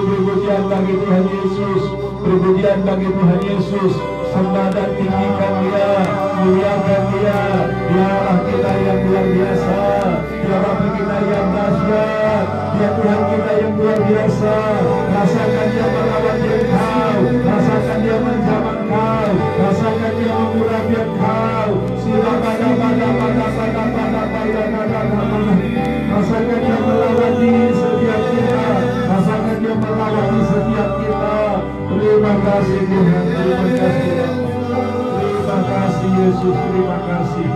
Berpujian bagi Tuhan Yesus, berpujian bagi Tuhan Yesus. Sembah dan tinggikan Dia, muliakan Dia. Dia Allah kita yang luar biasa, Dia Bapa kita yang dahsyat, Dia Tuhan kita yang luar biasa. Rasakan Dia melawat Engkau, rasakan Dia menjamah Engkau, rasakan Dia mengurapi Engkau. Rasakan Dia melawati setiap kita, rasakan Dia melawati setiap kita. Terima kasih Tuhan, terima kasih. Terima kasih Yesus, terima kasih.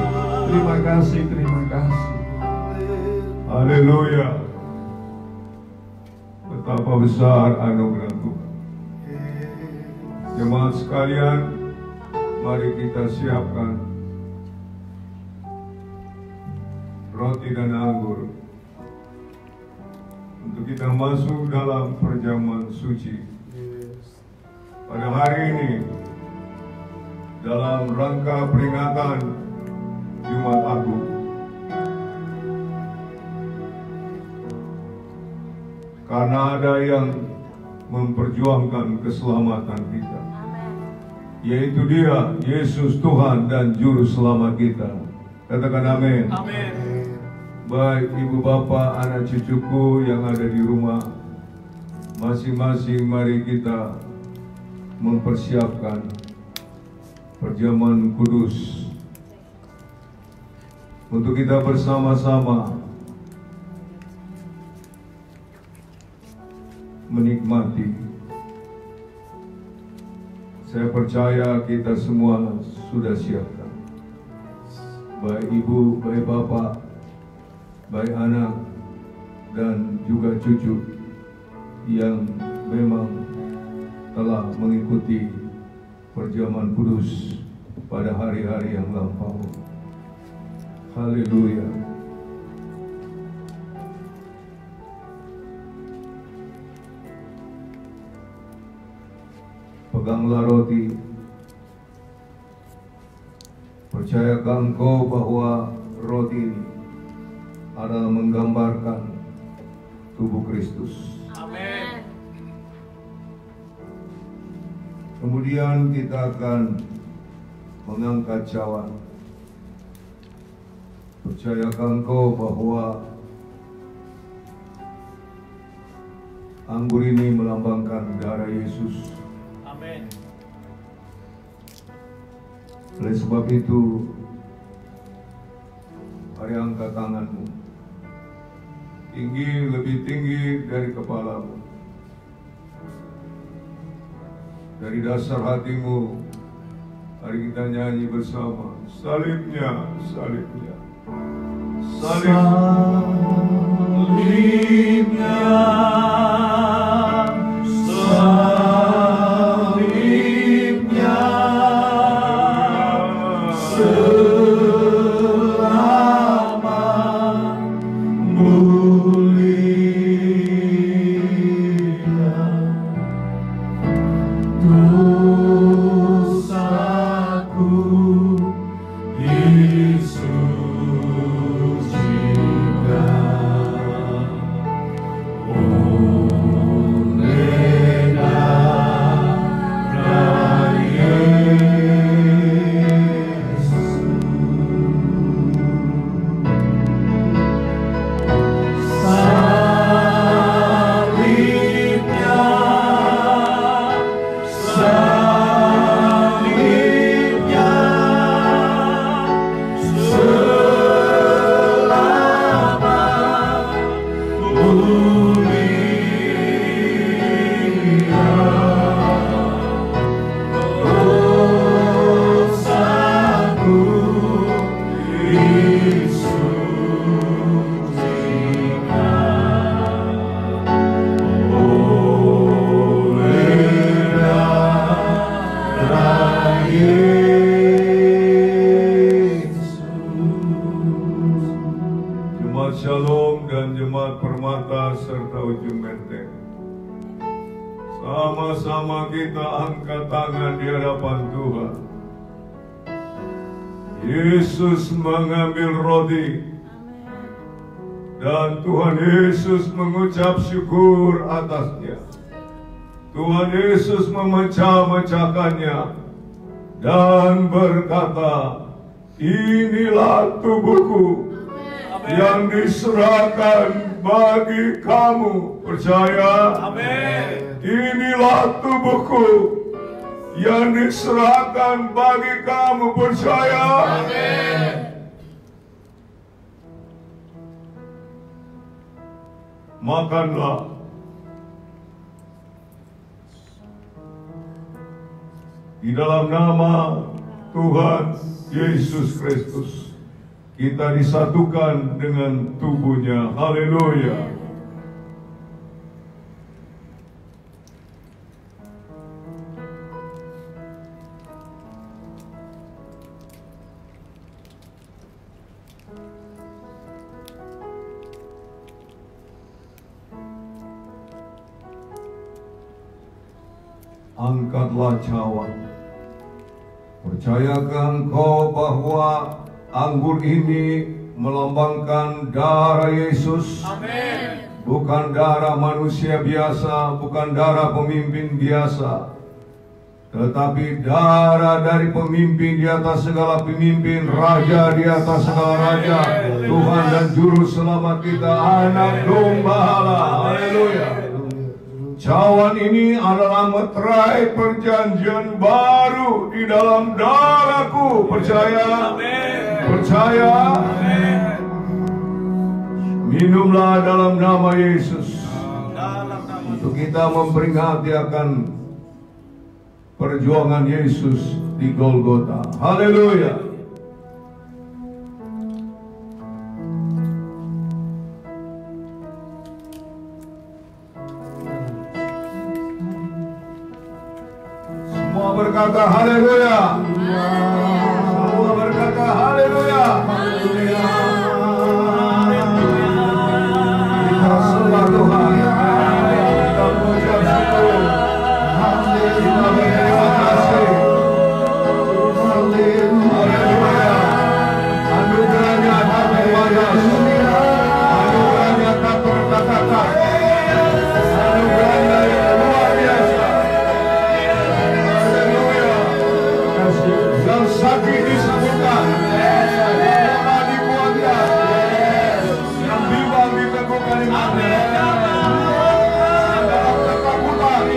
Terima kasih, terima kasih. Haleluya. Betapa besar anugerah Tuhan. Jemaat sekalian, mari kita siapkan roti dan anggur untuk kita masuk dalam perjamuan suci pada hari ini dalam rangka peringatan Jumat Agung. Karena ada yang memperjuangkan keselamatan kita, yaitu Dia, Yesus Tuhan dan Juru Selamat kita. Katakan amin. Amin. Baik ibu bapak, anak cucuku yang ada di rumah, masing-masing mari kita mempersiapkan perjamuan kudus untuk kita bersama-sama menikmati. Saya percaya kita semua sudah siapkan, baik ibu, baik bapak, baik anak, dan juga cucu yang memang telah mengikuti perjamuan kudus pada hari-hari yang lampau. Haleluya. Peganglah roti. Percayakah engkau bahwa roti ini adalah menggambarkan tubuh Kristus? Amin. Kemudian kita akan mengangkat cawan. Percayakah engkau bahwa anggur ini melambangkan darah Yesus? Amin. Oleh sebab itu, mari angkat tanganmu tinggi, lebih tinggi dari kepalamu. Dari dasar hatimu, mari kita nyanyi bersama. Salibnya, salibnya, salibnya, salibnya, selamat mulia dosaku, Yesus cinta. Oh enteng. Sama-sama kita angkat tangan di hadapan Tuhan. Yesus mengambil roti dan Tuhan Yesus mengucap syukur atasnya. Tuhan Yesus memecah-mecahkannya dan berkata, inilah tubuhku yang diserahkan bagi kamu. Percaya? Amin. Inilah tubuhku yang diserahkan bagi kamu. Percaya? Amin. Makanlah. Di dalam nama Tuhan Yesus Kristus, kita disatukan dengan tubuhnya. Haleluya. Angkatlah cawan. Percayakah engkau bahwa anggur ini melambangkan darah Yesus? Amin. Bukan darah manusia biasa, bukan darah pemimpin biasa, tetapi darah dari pemimpin di atas segala pemimpin, raja di atas segala raja, Tuhan dan juru selamat kita, anak domba Allah. Haleluya. Cawan ini adalah meterai perjanjian baru di dalam darahku. Percaya? Percaya? Minumlah dalam nama Yesus. Untuk kita memperingati akan perjuangan Yesus di Golgota. Haleluya. Semua berkata haleluya. Semua berkata haleluya. Kita sembah Tuhan. Kita mengucap syukur. Kita berterima kasih. Haleluya. Anugerahnya tak terbatas. Anugerahnya tak terkatakan. Anugerahnya yang luar biasa. Yang sakit disembuhkan, yang dikuatkan, yang bimbang diteguhkan imannya, dalam ketakutan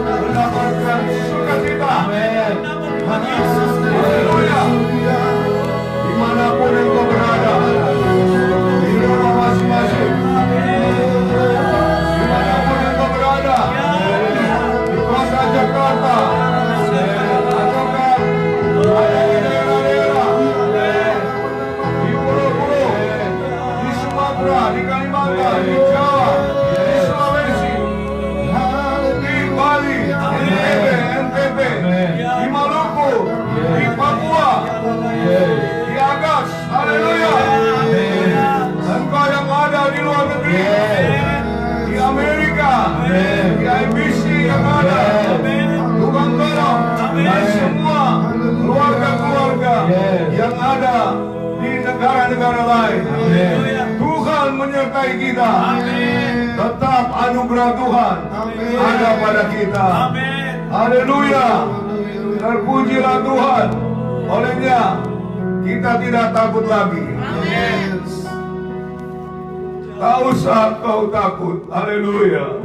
mendapatkan sukacita. Haleluya. Dimanapun engkau berada, di rumah masing-masing, dimanapun engkau berada, di kota Jakarta, di Kalimantan, di Jawa, di Sulawesi, di Bali, di NTB, di Maluku, di Papua, di Agas. Haleluya. Engkau yang ada di luar negeri, di Amerika, di IBC yang ada, Tuhan tolong dan semua keluarga-keluarga yang ada di negara-negara lain. Tuhan menyertai kita. Tetap anugerah Tuhan ada pada kita. Haleluya. Terpujilah Tuhan. Olehnya kita tidak takut lagi. Tak usah kau takut. Haleluya.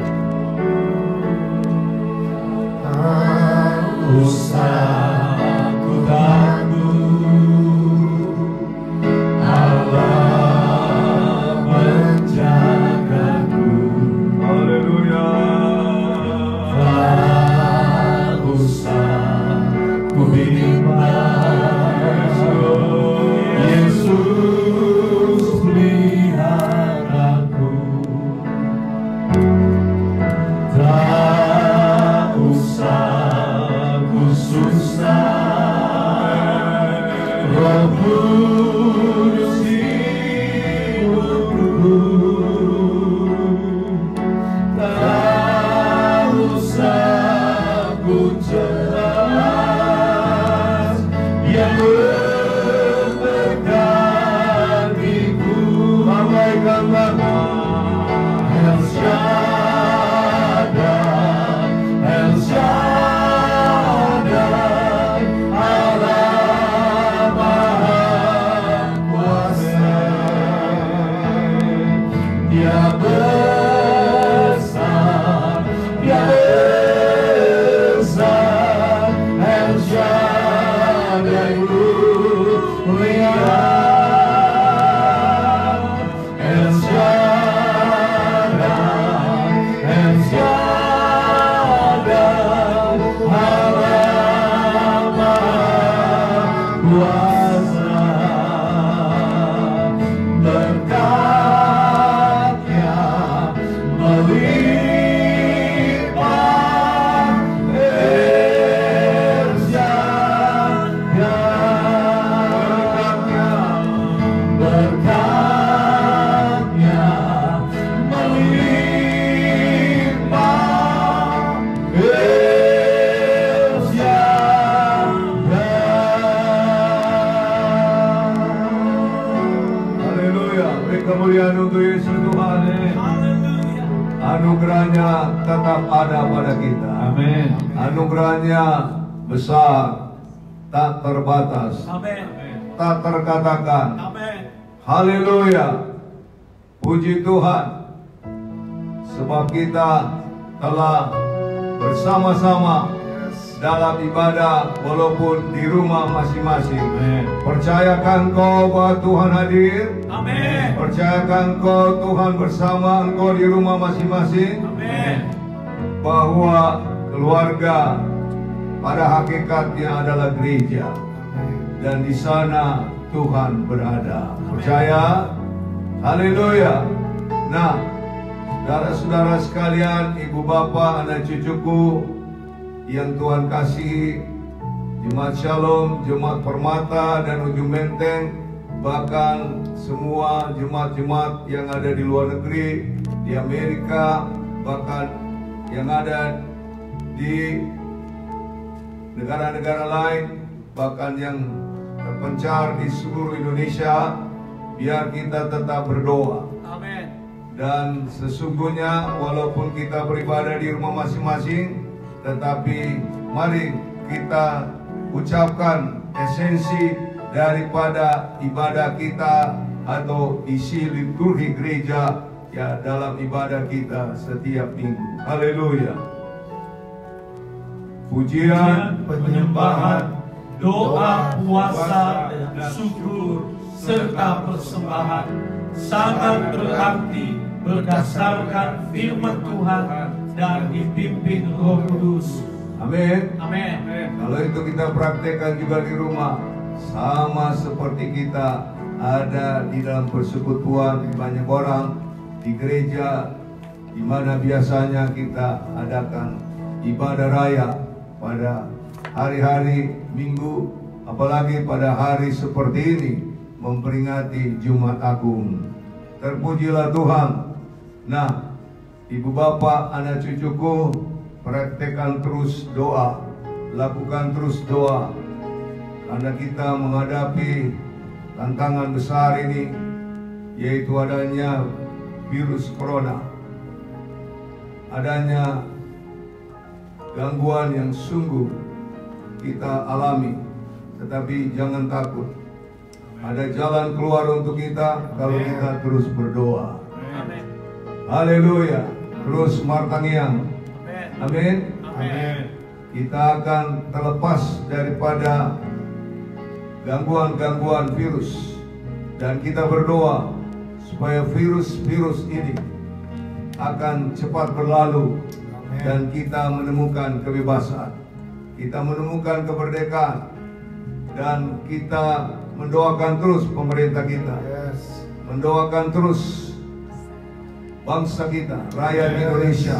Tak usah ku takut, Allah menjagaku. Haleluya. Tak usah ku bimbang, Yesus lihat aku. tak usah ku jelas, yang memberkatiku. Ramaikanlah El Shaddai, El Shaddai, Allah Maha Kuasa. Dia besar, Dia besar, El Shaddai mulia, El Shaddai, El Shaddai, Allah Maha Kuasa. Berkatnya melimpah, El Shaddai. Berkatnya melimpah, El Shaddai. Haleluya, beri kemuliaan untuk Yesus Tuhan. Haleluya. Anugerahnya tetap ada pada kita. Amin. Anugerahnya besar, tak terbatas, Amin. tak terkatakan. Amin. Haleluya. Puji Tuhan. Sebab kita telah bersama-sama dalam ibadah walaupun di rumah masing-masing. Amin. Percayakan kau bahwa Tuhan hadir. Amin. Percayakan kau Tuhan bersama engkau di rumah masing-masing. Amin. Bahwa keluarga pada hakikatnya adalah gereja. Dan di sana Tuhan berada. Percaya? Haleluya. Nah, saudara-saudara sekalian, ibu bapak, anak cucuku yang Tuhan kasih, Jemaat Shalom, Jemaat Permata dan Ujung Menteng, bahkan semua jemaat-jemaat yang ada di luar negeri, di Amerika, bahkan yang ada di negara-negara lain, bahkan yang terpencar di seluruh Indonesia, biar kita tetap berdoa. Amin. Dan sesungguhnya walaupun kita beribadah di rumah masing-masing, tetapi mari kita ucapkan esensi daripada ibadah kita atau isi liturgi gereja ya dalam ibadah kita setiap minggu. Haleluya. Pujian, Penyembahan, doa, puasa, dan syukur serta persembahan sangat berarti berdasarkan firman Tuhan dan dipimpin Roh Kudus. amin. Amin. Kalau itu kita praktekkan juga di rumah, sama seperti kita ada di dalam persekutuan banyak orang di gereja, di mana biasanya kita adakan ibadah raya pada hari-hari Minggu, apalagi pada hari seperti ini memperingati Jumat Agung. Terpujilah Tuhan. Nah, ibu bapak, anak cucuku, praktekkan terus doa, lakukan terus doa, karena kita menghadapi tantangan besar ini, yaitu adanya virus corona, adanya gangguan yang sungguh kita alami. Tetapi jangan takut, ada jalan keluar untuk kita kalau kita terus berdoa. Amin. Haleluya. Terus martangiang. Amin. Amin. Amin. Kita akan terlepas daripada gangguan-gangguan virus, dan kita berdoa supaya virus-virus ini akan cepat berlalu dan kita menemukan kebebasan, kita menemukan kemerdekaan, dan kita mendoakan terus pemerintah kita, mendoakan terus bangsa kita, rakyat Indonesia,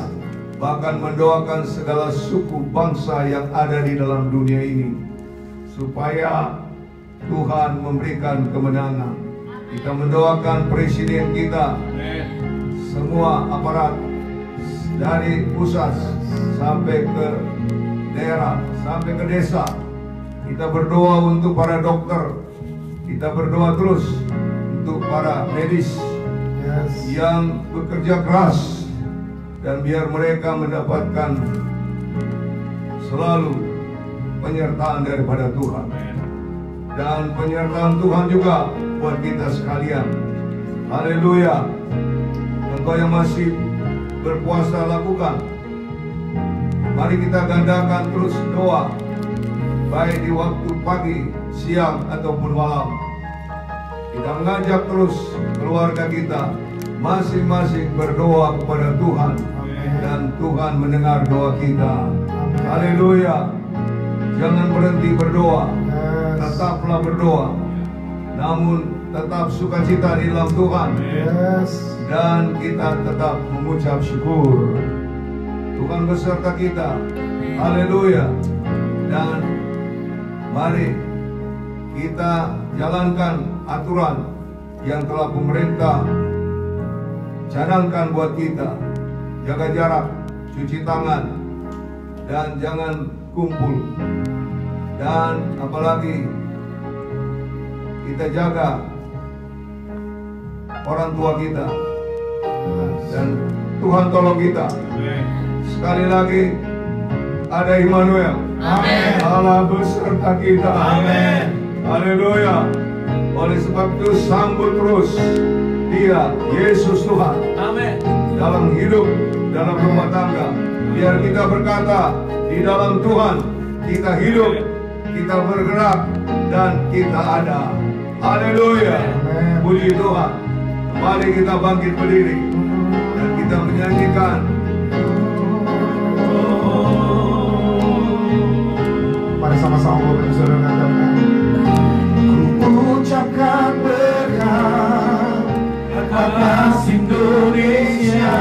bahkan mendoakan segala suku bangsa yang ada di dalam dunia ini, supaya Tuhan memberikan kemenangan. Kita mendoakan presiden kita, semua aparat dari pusat sampai ke daerah, sampai ke desa. Kita berdoa untuk para dokter, kita berdoa terus untuk para medis yang bekerja keras, dan biar mereka mendapatkan selalu penyertaan daripada Tuhan. Dan penyertaan Tuhan juga buat kita sekalian. Haleluya. Engkau yang masih berpuasa lakukan. Mari kita gandakan terus doa, baik di waktu pagi, siang ataupun malam. Kita mengajak terus keluarga kita masing-masing berdoa kepada Tuhan. Dan Tuhan mendengar doa kita. Haleluya. Jangan berhenti berdoa, tetaplah berdoa, namun tetap sukacita di dalam Tuhan. Dan kita tetap mengucap syukur. Tuhan beserta kita. Haleluya. Dan mari kita jalankan aturan yang telah pemerintah cadangkan buat kita. Jaga jarak, cuci tangan, dan jangan kumpul. Dan apalagi kita jaga orang tua kita. Dan Tuhan tolong kita. Sekali lagi, ada Immanuel. Amin. Allah beserta kita. Amin. Haleluya. Oleh sebab itu sambut terus Dia, Yesus Tuhan. Amin. Dalam hidup, dalam rumah tangga. Biar kita berkata, di dalam Tuhan kita hidup, kita bergerak, dan kita ada. Haleluya. Puji Tuhan. Mari kita bangkit berdiri dan kita menyanyikan. Mari sama-sama Bapak Ibu Saudara katakan, ku ucapkan berkat atas Indonesia,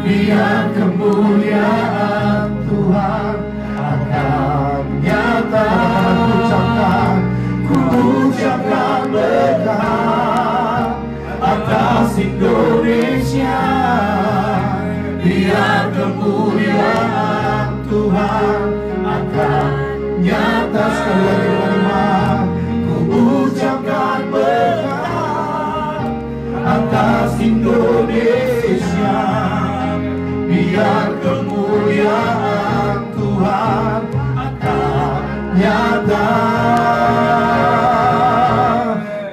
biar kemuliaan Tuhan akan nyata. Ku ucapkan berkat atas Indonesia, biar kemuliaan Tuhan akan nyata. Sekali lagi teman-teman, ku ucapkan berkat atas Indonesia, biar kemuliaan Tuhan akan nyata.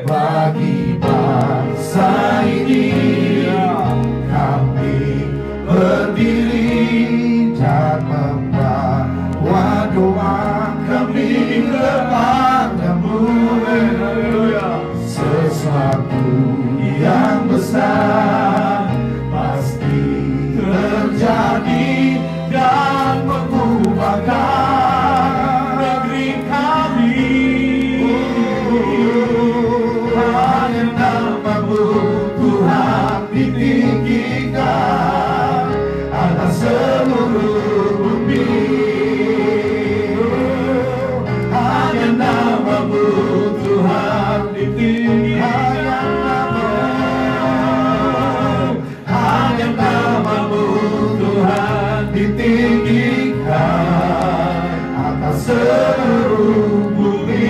Bagi bangsa ini kami berdiri dan membawa doa kami kepadamu. Sesuatu yang besar pasti terjadi dan mengubahkan negeri kami. Hanya nama-Mu Tuhan ditinggikan atas seluruh bumi. Hanya nama-Mu Tuhan ditinggikan. Hanya nama-Mu Tuhan ditinggikan atas seluruh bumi.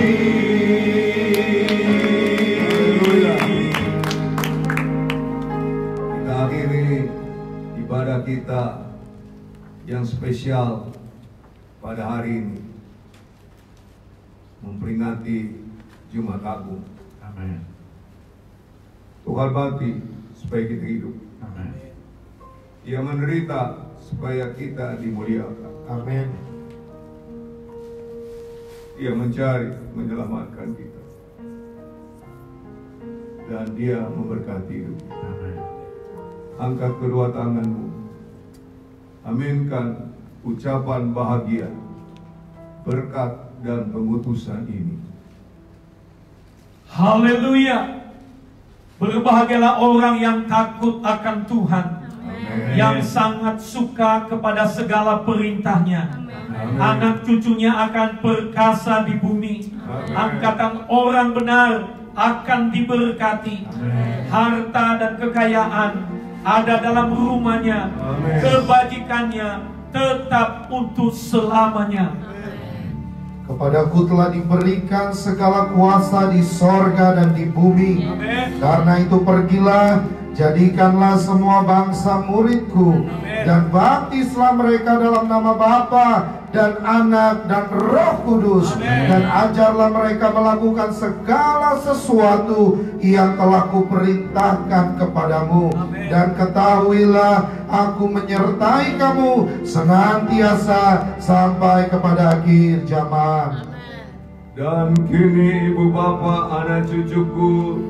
Kita akhiri ibadah kita yang spesial pada hari ini, memperingati Jumat Agung. Amin. Tuhan bati supaya kita hidup. Amin. Dia menderita supaya kita dimuliakan. Amin. Dia mencari, menyelamatkan kita. Dan Dia memberkati hidup kita. Amin. Angkat kedua tanganmu. Aminkan ucapan bahagia, berkat dan pengutusan ini. Haleluya. Berbahagialah orang yang takut akan Tuhan, yang sangat suka kepada segala perintahnya. Anak cucunya akan perkasa di bumi. Angkatan orang benar akan diberkati. Harta dan kekayaan ada dalam rumahnya, Amin. kebajikannya tetap untuk selamanya. Kepadaku telah diberikan segala kuasa di sorga dan di bumi. Amin. Karena itu pergilah, jadikanlah semua bangsa muridku, dan baptislah mereka dalam nama Bapa dan Anak dan Roh Kudus. Dan ajarlah mereka melakukan segala sesuatu yang telah kuperintahkan kepadamu. Dan ketahuilah, aku menyertai kamu senantiasa sampai kepada akhir zaman. Dan kini ibu bapa anak cucuku,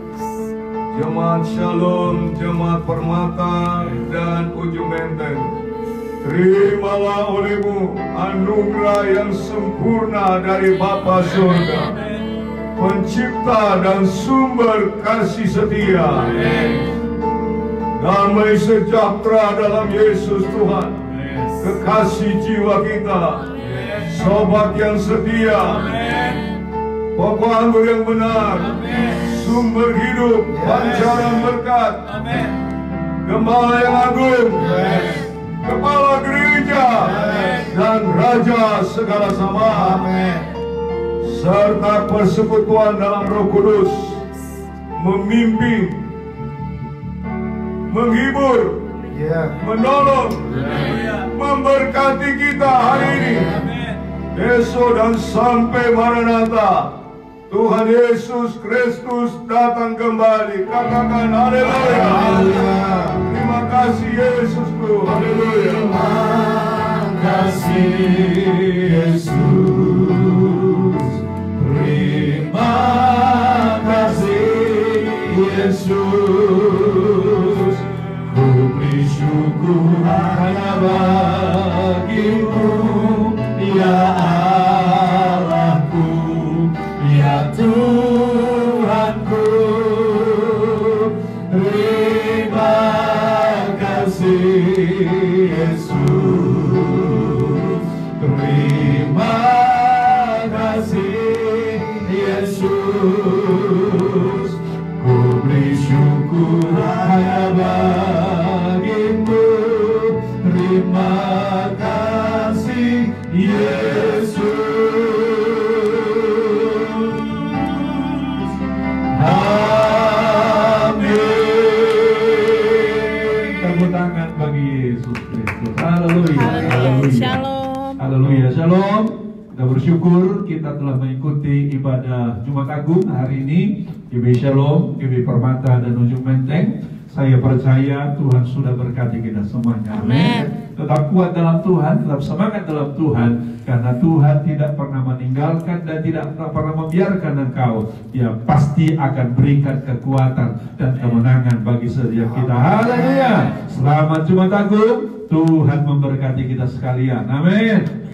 Jemaat Shalom, Jemaat Permata dan Ujung Menteng, terimalah olehmu anugerah yang sempurna dari Bapa Surga, Pencipta dan sumber kasih setia. Damai sejahtera dalam Yesus Tuhan, kekasih jiwa kita, sobat yang setia, pokok anggur yang benar, sumber hidup, pancaran berkat, Gembala yang agung, Kepala gereja, dan Raja segala zaman, serta persekutuan dalam Roh Kudus, memimpin, menghibur, menolong, memberkati kita hari ini, besok dan sampai Maranatha. Tuhan Yesus Kristus datang kembali. Katakan haleluya. Terima kasih Yesusku. Haleluya. Terima kasih Yesus. Terima kasih Yesus. Ku beri syukur hanya bagimu, ya Allahku, ya Tuhanku. Terima kasih Yesus. Terima kasih Yesus. Ku beri syukur hanya bagimu. Terima kasih Yesus. Tepuk tangan bagi Yesus Kristus. Haleluya. Haleluya. Shalom. Haleluya. Shalom. Kita bersyukur kita telah mengikuti ibadah Jumat Agung hari ini. GB Shalom, GB Permata dan Ujung Menteng. Saya percaya Tuhan sudah berkati kita semuanya. Amin. Tetap kuat dalam Tuhan, tetap semangat dalam Tuhan, karena Tuhan tidak pernah meninggalkan dan tidak pernah membiarkan engkau. Dia pasti akan berikan kekuatan dan kemenangan bagi setiap kita. Haleluya. Selamat Jumat Agung. Tuhan memberkati kita sekalian. Amin.